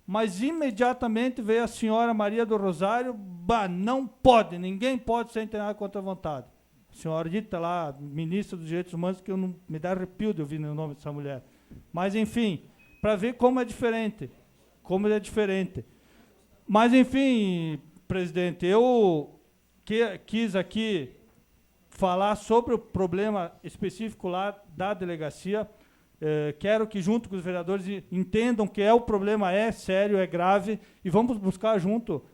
Mas imediatamente veio a senhora Maria do Rosário, não pode, ninguém pode ser internado contra a vontade. A senhora dita lá, ministra dos Direitos Humanos, que me dá arrepio de ouvir o nome dessa mulher. Mas, enfim, para ver como é diferente. Como é diferente. Mas, enfim, presidente, eu quis aqui falar sobre o problema específico lá da delegacia. Quero que, junto com os vereadores, entendam que o problema é sério, é grave, e vamos buscar junto,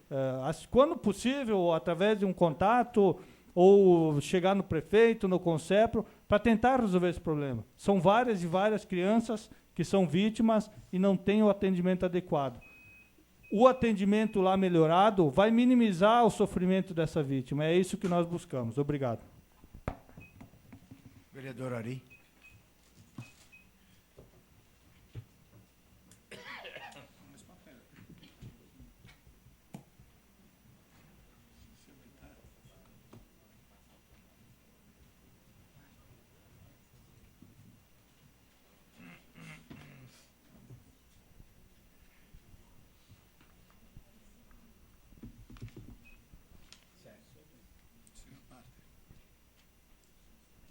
quando possível, através de um contato, ou chegar no prefeito, no Concepro, para tentar resolver esse problema. São várias e várias crianças que são vítimas e não têm o atendimento adequado. O atendimento lá melhorado vai minimizar o sofrimento dessa vítima. É isso que nós buscamos. Obrigado. Vereador Ari.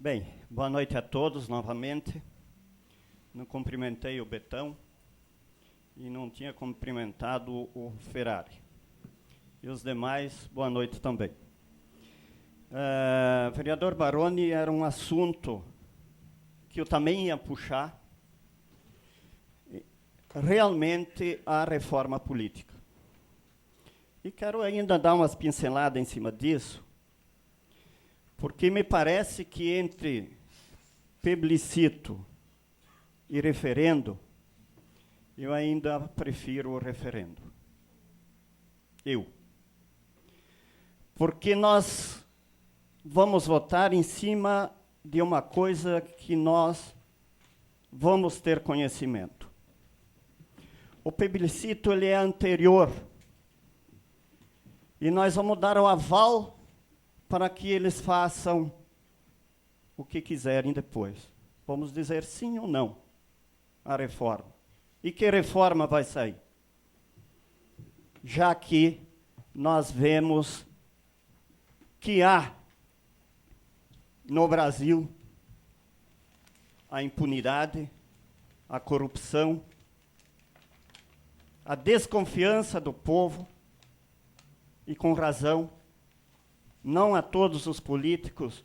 Bem, boa noite a todos novamente. Não cumprimentei o Betão e não tinha cumprimentado o Ferrari. E os demais, boa noite também. Vereador Baroni, era um assunto que eu também ia puxar, realmente a reforma política. E quero ainda dar umas pinceladas em cima disso, porque me parece que entre plebiscito e referendo, eu ainda prefiro o referendo. Porque nós vamos votar em cima de uma coisa que nós vamos ter conhecimento. O plebiscito ele é anterior, e nós vamos dar o aval para que eles façam o que quiserem depois. Vamos dizer sim ou não à reforma. E que reforma vai sair? Já que nós vemos que há no Brasil a impunidade, a corrupção, a desconfiança do povo, e com razão, não a todos os políticos,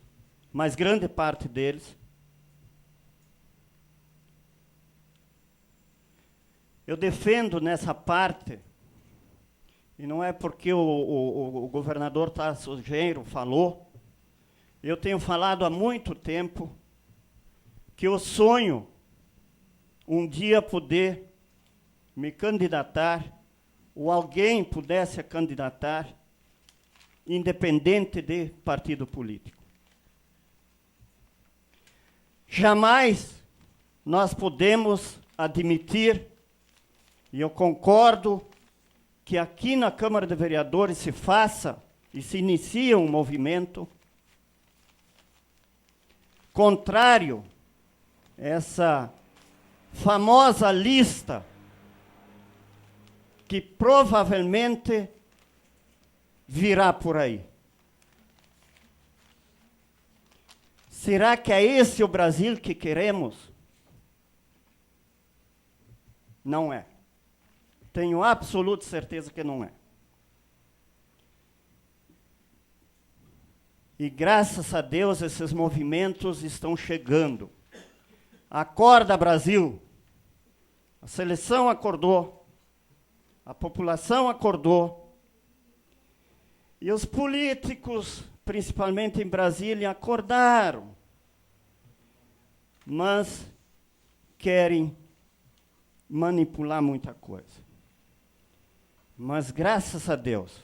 mas grande parte deles. Eu defendo nessa parte, e não é porque o governador Tarcísio falou, eu tenho falado há muito tempo que eu sonho um dia poder me candidatar, ou alguém pudesse candidatar, independente de partido político. Jamais nós podemos admitir, e eu concordo, que aqui na Câmara de Vereadores se faça e se inicie um movimento contrário a essa famosa lista que provavelmente virá por aí. Será que é esse o Brasil que queremos? Não é. Tenho absoluta certeza que não é. E graças a Deus esses movimentos estão chegando. Acorda, Brasil! A seleção acordou. A população acordou. E os políticos, principalmente em Brasília, acordaram. Mas querem manipular muita coisa. Mas graças a Deus,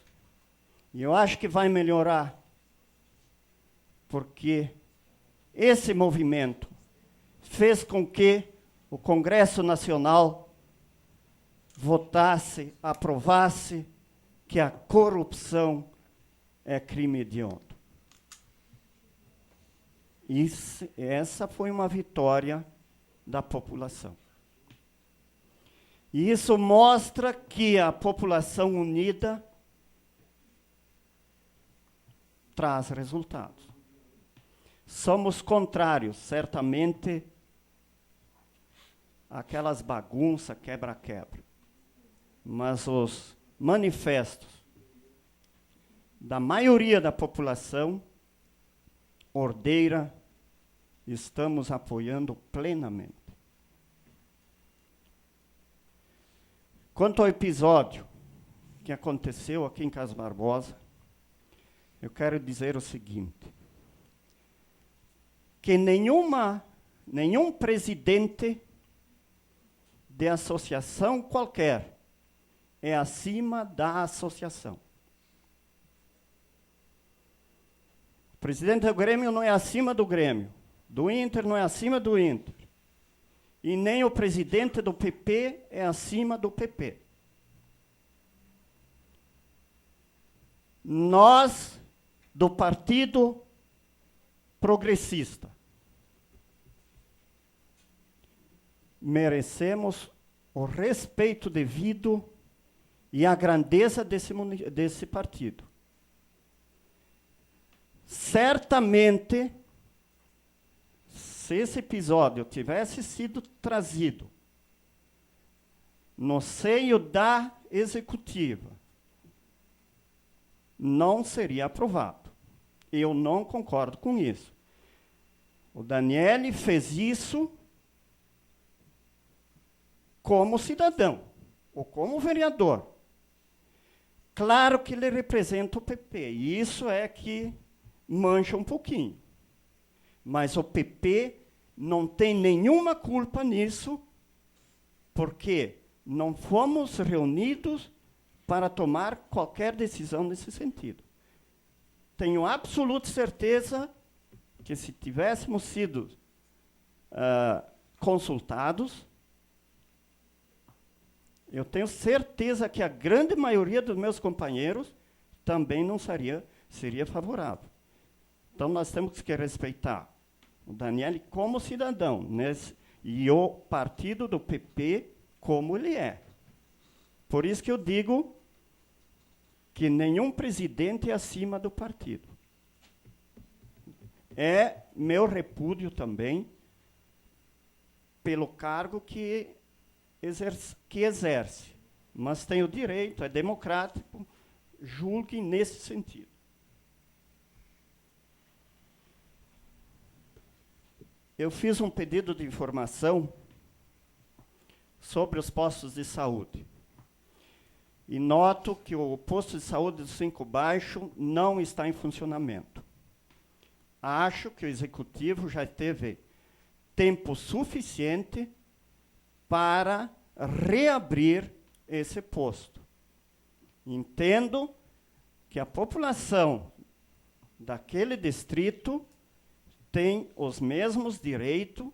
e eu acho que vai melhorar, porque esse movimento fez com que o Congresso Nacional votasse, aprovasse que a corrupção é crime hediondo. Essa foi uma vitória da população. E isso mostra que a população unida traz resultados. Somos contrários, certamente, àquelas bagunças, quebra-quebra. Mas os manifestos da maioria da população ordeira, estamos apoiando plenamente. Quanto ao episódio que aconteceu aqui em Carlos Barbosa, eu quero dizer o seguinte, que nenhum presidente de associação qualquer é acima da associação. O presidente do Grêmio não é acima do Grêmio, do Inter não é acima do Inter, e nem o presidente do PP é acima do PP. Nós, do Partido Progressista, merecemos o respeito devido e a grandeza desse partido. Certamente, se esse episódio tivesse sido trazido no seio da executiva, não seria aprovado. Eu não concordo com isso. O Daniele fez isso como cidadão, ou como vereador. Claro que ele representa o PP, e isso é que mancha um pouquinho. Mas o PP não tem nenhuma culpa nisso, porque não fomos reunidos para tomar qualquer decisão nesse sentido. Tenho absoluta certeza que se tivéssemos sido consultados, eu tenho certeza que a grande maioria dos meus companheiros também não seria favorável. Então, nós temos que respeitar o Daniele como cidadão, e o partido do PP como ele é. Por isso que eu digo que nenhum presidente é acima do partido. É meu repúdio também pelo cargo que exerce. Mas tem o direito, é democrático, julgue nesse sentido. Eu fiz um pedido de informação sobre os postos de saúde. E noto que o posto de saúde do 5 Baixo não está em funcionamento. Acho que o executivo já teve tempo suficiente para reabrir esse posto. Entendo que a população daquele distrito tem os mesmos direitos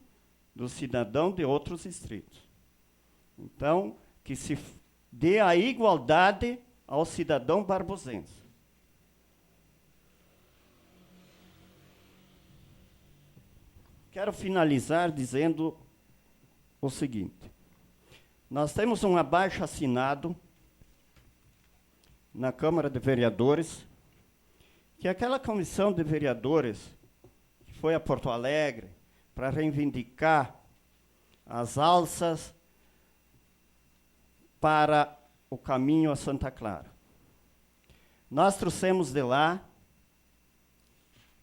do cidadão de outros distritos. Então, que se dê a igualdade ao cidadão barbosense. Quero finalizar dizendo o seguinte. Nós temos um abaixo-assinado na Câmara de Vereadores, que aquela comissão de vereadores que foi a Porto Alegre para reivindicar as alças para o caminho a Santa Clara. Nós trouxemos de lá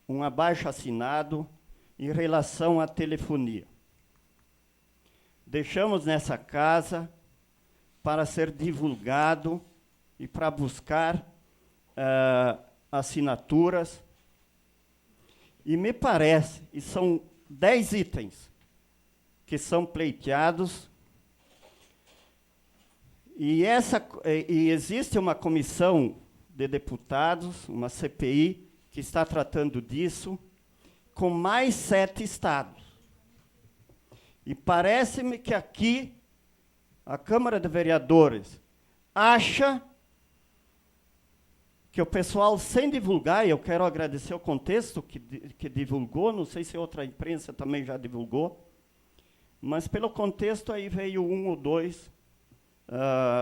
um abaixo-assinado em relação à telefonia. Deixamos nessa casa para ser divulgado e para buscar assinaturas. E me parece, e são 10 itens que são pleiteados, e existe uma comissão de deputados, uma CPI, que está tratando disso, com mais 7 estados. E parece-me que aqui, a Câmara de Vereadores acha que o pessoal, sem divulgar, e eu quero agradecer o contexto que divulgou, não sei se outra imprensa também já divulgou, mas pelo contexto aí veio 1 ou 2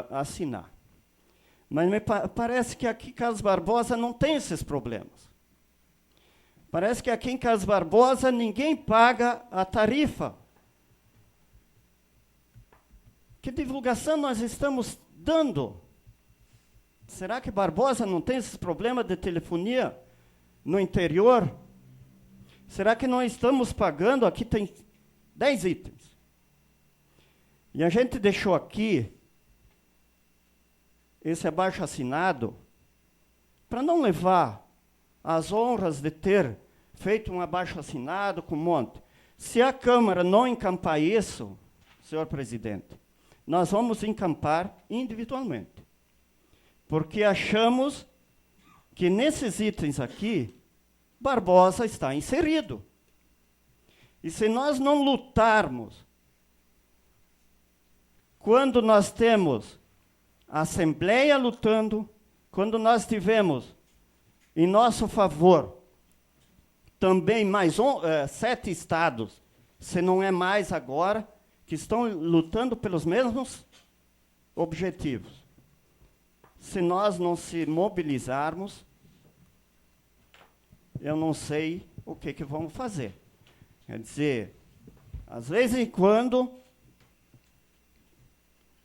assinar. Mas me parece que aqui em Carlos Barbosa não tem esses problemas. Parece que aqui em Carlos Barbosa ninguém paga a tarifa. Que divulgação nós estamos dando? Será que Barbosa não tem esses problemas de telefonia no interior? Será que não estamos pagando? Aqui tem 10 itens. E a gente deixou aqui esse abaixo-assinado para não levar as honras de ter feito um abaixo-assinado com um monte. Se a Câmara não encampar isso, senhor presidente, nós vamos encampar individualmente. Porque achamos que nesses itens aqui, Barbosa está inserido. E se nós não lutarmos, quando nós temos a Assembleia lutando, quando nós tivemos em nosso favor também mais 7 estados, se não é mais agora, que estão lutando pelos mesmos objetivos. Se nós não se mobilizarmos, eu não sei o que vamos fazer. Quer dizer, às vezes em quando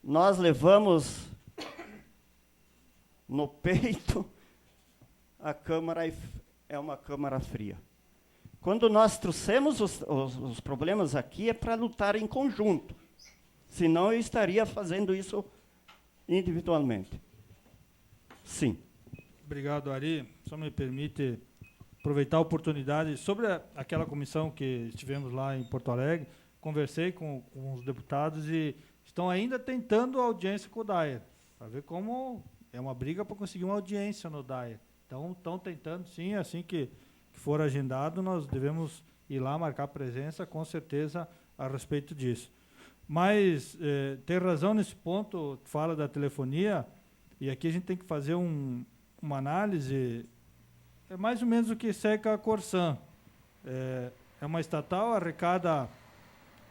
nós levamos no peito, a Câmara é uma Câmara fria. Quando nós trouxemos os problemas aqui, é para lutar em conjunto. Senão eu estaria fazendo isso individualmente. Sim. Obrigado, Ari. Só me permite aproveitar a oportunidade. Sobre aquela comissão que estivemos lá em Porto Alegre, conversei com os deputados e estão ainda tentando audiência com o Daer, para ver como é uma briga para conseguir uma audiência no Daer. Então, estão tentando, sim, assim que for agendado, nós devemos ir lá marcar presença, com certeza, a respeito disso. Mas tem razão nesse ponto, fala da telefonia, e aqui a gente tem que fazer uma análise, é mais ou menos o que segue a Corsan. É uma estatal, arrecada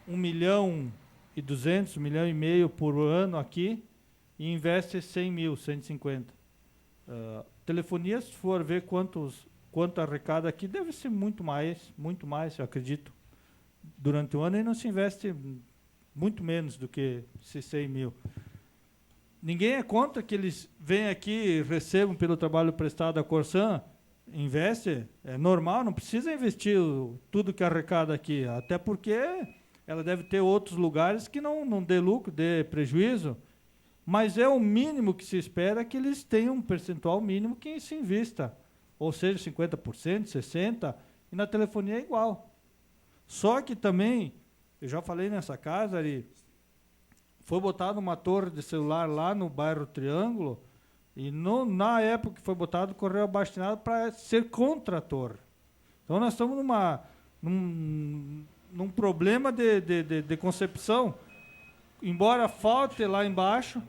1,2 milhão, 1,5 milhão por ano aqui, e investe 100 mil, 150. Telefonia, se for ver quanto arrecada aqui, deve ser muito mais, eu acredito. Durante o ano, e não se investe muito menos do que esses 100 mil. Ninguém é contra que eles venham aqui e recebam pelo trabalho prestado a Corsan, investe, é normal, não precisa investir tudo que arrecada aqui, até porque ela deve ter outros lugares que não dê lucro, dê prejuízo, mas é o mínimo que se espera que eles tenham um percentual mínimo que se invista, ou seja, 50%, 60%, e na telefonia é igual. Só que também, eu já falei nessa casa, Ari, foi botada uma torre de celular lá no bairro Triângulo, e na época que foi botado, correu abaixo-assinado para ser contra a torre. Então nós estamos num problema de concepção. Embora falte lá embaixo,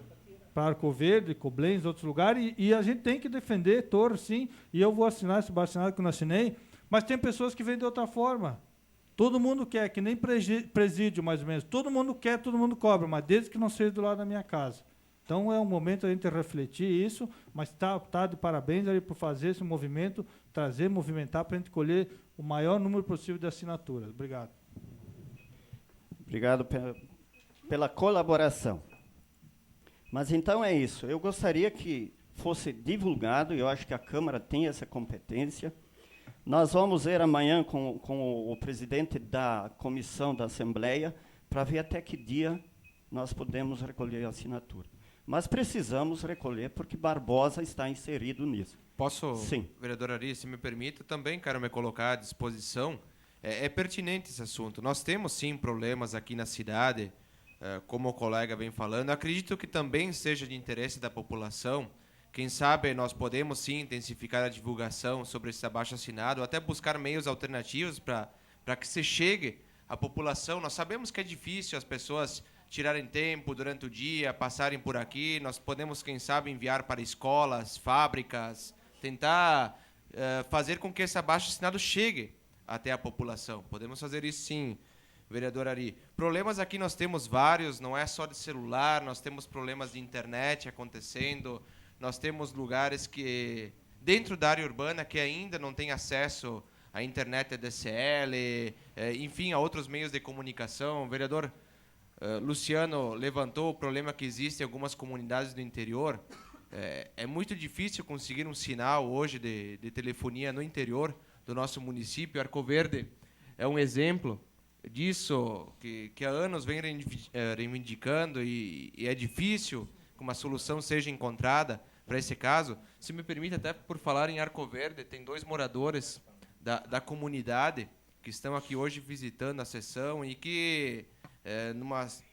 para Arco Verde, Koblenz, outros lugares, e a gente tem que defender torre, sim, e eu vou assinar esse abaixo-assinado que eu não assinei, mas tem pessoas que vêm de outra forma. Todo mundo quer, que nem presídio, mais ou menos. Todo mundo quer, todo mundo cobra, mas desde que não seja do lado da minha casa. Então, é um momento a gente refletir isso, mas tá de parabéns aí por fazer esse movimento, movimentar para a gente colher o maior número possível de assinaturas. Obrigado. Obrigado pela colaboração. Mas então é isso. Eu gostaria que fosse divulgado, e eu acho que a Câmara tem essa competência. Nós vamos ver amanhã com o presidente da comissão da Assembleia para ver até que dia nós podemos recolher a assinatura. Mas precisamos recolher porque Barbosa está inserido nisso. Posso, sim, vereador Ari, se me permite, também quero me colocar à disposição. É pertinente esse assunto. Nós temos, sim, problemas aqui na cidade, como o colega vem falando. Acredito que também seja de interesse da população. Quem sabe nós podemos, sim, intensificar a divulgação sobre esse abaixo-assinado, até buscar meios alternativos para que se chegue à população. Nós sabemos que é difícil as pessoas tirarem tempo durante o dia, passarem por aqui. Nós podemos, quem sabe, enviar para escolas, fábricas, tentar fazer com que esse abaixo-assinado chegue até a população. Podemos fazer isso, sim, vereador Ari. Problemas aqui nós temos vários, não é só de celular, nós temos problemas de internet acontecendo. Nós temos lugares que, dentro da área urbana, que ainda não tem acesso à internet ADSL, enfim, a outros meios de comunicação. O vereador Luciano levantou o problema que existe em algumas comunidades do interior. É muito difícil conseguir um sinal hoje de telefonia no interior do nosso município. Arco Verde é um exemplo disso, que há anos vem reivindicando e é difícil que uma solução seja encontrada para esse caso. Se me permite, até por falar em Arco Verde, tem 2 moradores da comunidade que estão aqui hoje visitando a sessão e que,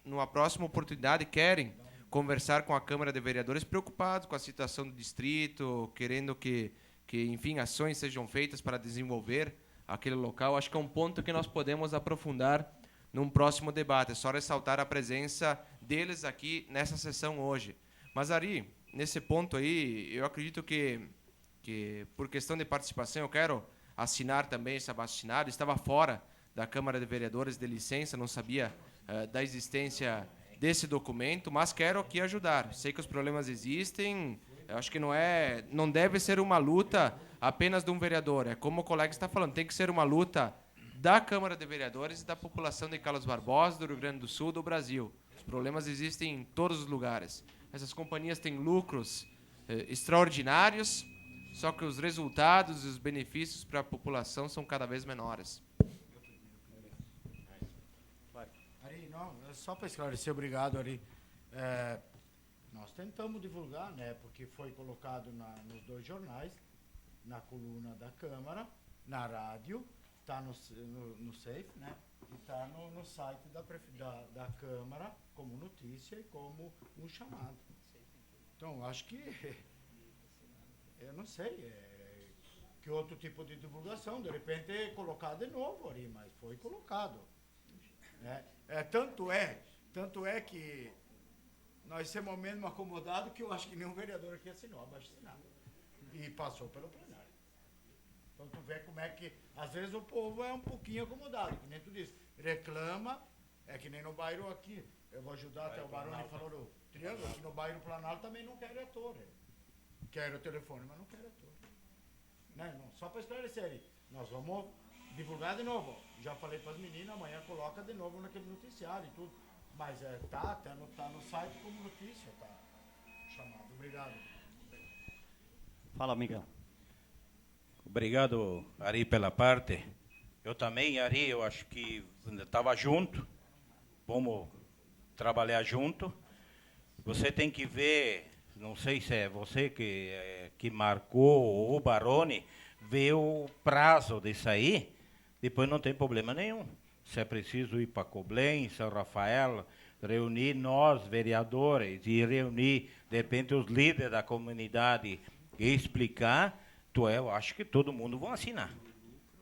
numa próxima oportunidade, querem conversar com a Câmara de Vereadores, preocupados com a situação do distrito, querendo que enfim, ações sejam feitas para desenvolver aquele local. Acho que é um ponto que nós podemos aprofundar num próximo debate. É só ressaltar a presença deles aqui nessa sessão hoje. Mas, Ari, nesse ponto aí, eu acredito que por questão de participação, eu quero assinar também esse abaixo-assinado. Estava fora da Câmara de Vereadores de licença, não sabia da existência desse documento, mas quero aqui ajudar. Sei que os problemas existem, eu acho que não deve ser uma luta apenas de um vereador. É como o colega está falando, tem que ser uma luta da Câmara de Vereadores e da população de Carlos Barbosa, do Rio Grande do Sul, do Brasil. Os problemas existem em todos os lugares. Essas companhias têm lucros extraordinários, só que os resultados e os benefícios para a população são cada vez menores. Ari, não, só para esclarecer, obrigado, Ari. Nós tentamos divulgar, né, porque foi colocado nos 2 jornais, na coluna da Câmara, na rádio, está no SAFE, né, e está no site da Câmara como notícia e como um chamado. Então, acho que, eu não sei, que outro tipo de divulgação, de repente colocar de novo, Ari, mas foi colocado. Né? Tanto é que nós somos mesmo acomodados que eu acho que nenhum vereador aqui assinou abaixo assinado. E passou pelo plenário. Então tu vê como é que, às vezes o povo é um pouquinho acomodado, que nem tu disse, reclama, é que nem no bairro aqui, eu vou ajudar, até o Baroni falou do Triângulo, aqui no bairro Planalto também não quero a torre. Quero o telefone, mas não quero a torre. Né? Não, só para esclarecer aí, nós vamos divulgar de novo. Já falei para as meninas, amanhã coloca de novo naquele noticiário e tudo. Mas tá no site como notícia, tá chamado. Obrigado. Fala, Miguel. Obrigado, Ari, pela parte. Eu também, Ari, eu acho que estava junto. Vamos trabalhar junto. Você tem que ver, não sei se é você que marcou ou o Baroni, ver o prazo disso aí, depois não tem problema nenhum. Se é preciso ir para Coblenz, São Rafael, reunir nós, vereadores, e reunir, de repente, os líderes da comunidade e explicar, eu acho que todo mundo vai assinar.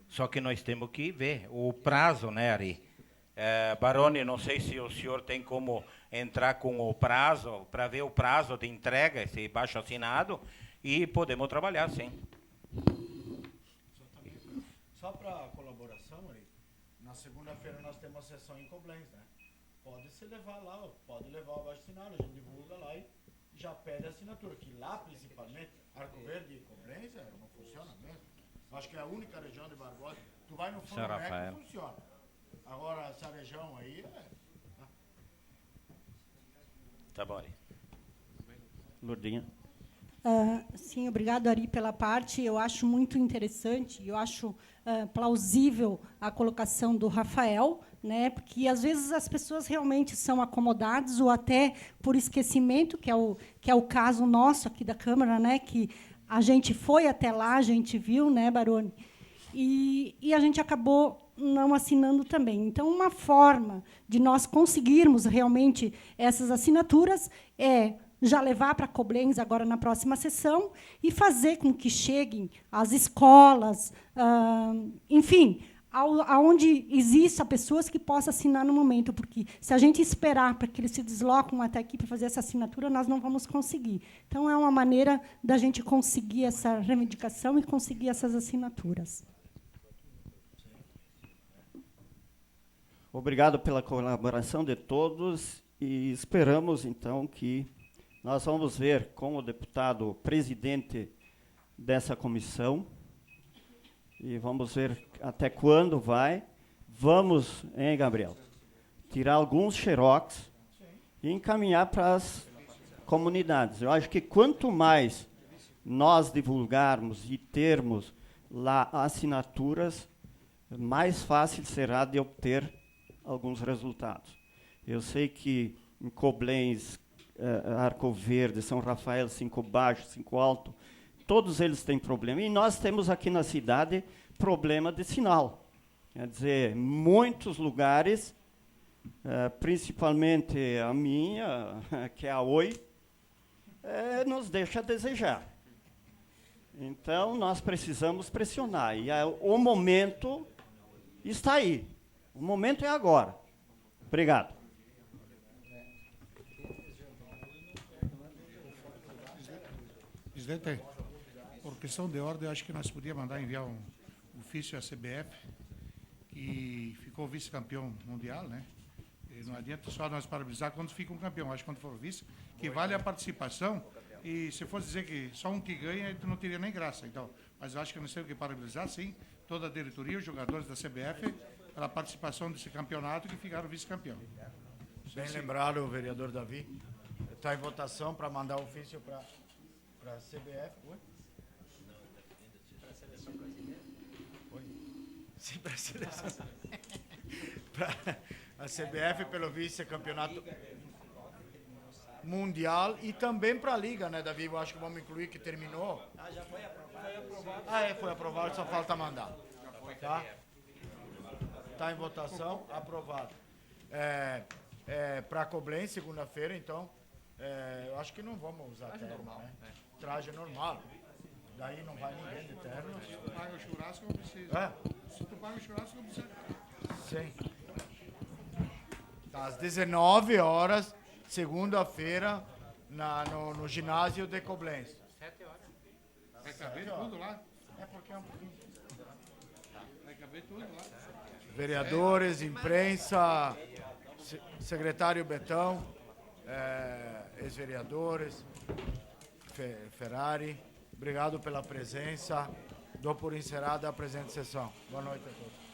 Só que nós temos que ver o prazo, né, Ari? Baroni, não sei se o senhor tem como entrar com o prazo, para ver o prazo de entrega, esse baixo assinado, e podemos trabalhar, sim. Só para colaboração, Ari, na segunda-feira nós temos uma sessão em Coblenz, né? Pode se levar lá, pode levar o abaixo assinado, a gente divulga lá e já pede a assinatura, que lá principalmente, Arco Verde e Coblenz não funciona mesmo. Acho que é a única região de Barbosa. Tu vai no Fundo Médio, funciona. Agora, essa região aí Tá bom, Ari. Lourdinha. Sim, obrigado, Ari, pela parte. Eu acho muito interessante, eu acho plausível a colocação do Rafael, né, porque às vezes as pessoas realmente são acomodadas ou até por esquecimento, que é o caso nosso aqui da Câmara, né, que a gente foi até lá, a gente viu, né, Baroni, e a gente acabou não assinando também. Então, uma forma de nós conseguirmos realmente essas assinaturas é já levar para Coblenz agora na próxima sessão e fazer com que cheguem às escolas, enfim, aonde exista pessoas que possam assinar no momento, porque se a gente esperar para que eles se deslocam até aqui para fazer essa assinatura, nós não vamos conseguir. Então, é uma maneira da gente conseguir essa reivindicação e conseguir essas assinaturas. Obrigado pela colaboração de todos e esperamos, então, que nós vamos ver com o deputado presidente dessa comissão e vamos ver até quando vai. Vamos, hein, Gabriel, tirar alguns xerox e encaminhar para as comunidades. Eu acho que quanto mais nós divulgarmos e termos lá assinaturas, mais fácil será de obter alguns resultados. Eu sei que em Coblenz, Arco Verde, São Rafael, 5 Baixo, 5 Alto, todos eles têm problema. E nós temos aqui na cidade problema de sinal. Quer dizer, muitos lugares, principalmente a minha, que é a Oi, nos deixa a desejar. Então, nós precisamos pressionar. E o momento está aí. O momento é agora. Obrigado. Presidente, por questão de ordem, eu acho que nós podíamos mandar enviar um ofício à CBF, que ficou vice-campeão mundial, né? E não adianta só nós parabenizar quando fica um campeão, acho que quando for vice, que vale a participação, e se fosse dizer que só um que ganha, não teria nem graça. Então, mas eu acho que nós temos que parabenizar, sim, toda a diretoria, os jogadores da CBF, pela participação desse campeonato, que ficaram vice-campeão. Bem lembrado, o vereador Davi. Está em votação para mandar ofício para a CBF. Oi? Oi? Sim, para a seleção. Para a CBF pelo vice-campeonato mundial e também para a Liga, né, Davi? Eu acho que vamos incluir que terminou. Ah, já foi aprovado. Ah, foi aprovado, só falta mandar. Tá? Está em votação, aprovado. Para Coblenz, segunda-feira, então, eu acho que não vamos usar terno, normal, né? Traje normal. Daí não vai ninguém de terno. Se tu paga o churrasco, não precisa. Se tu paga o churrasco, não precisa. Sim. Tá, às 19 horas, segunda-feira, no ginásio de Coblenz. 7 horas. Vai caber tudo lá? É porque é um pouquinho. Vai caber tudo lá. Vereadores, imprensa, secretário Betão, ex-vereadores, Ferrari, obrigado pela presença. Dou por encerrada a presente sessão. Boa noite a todos.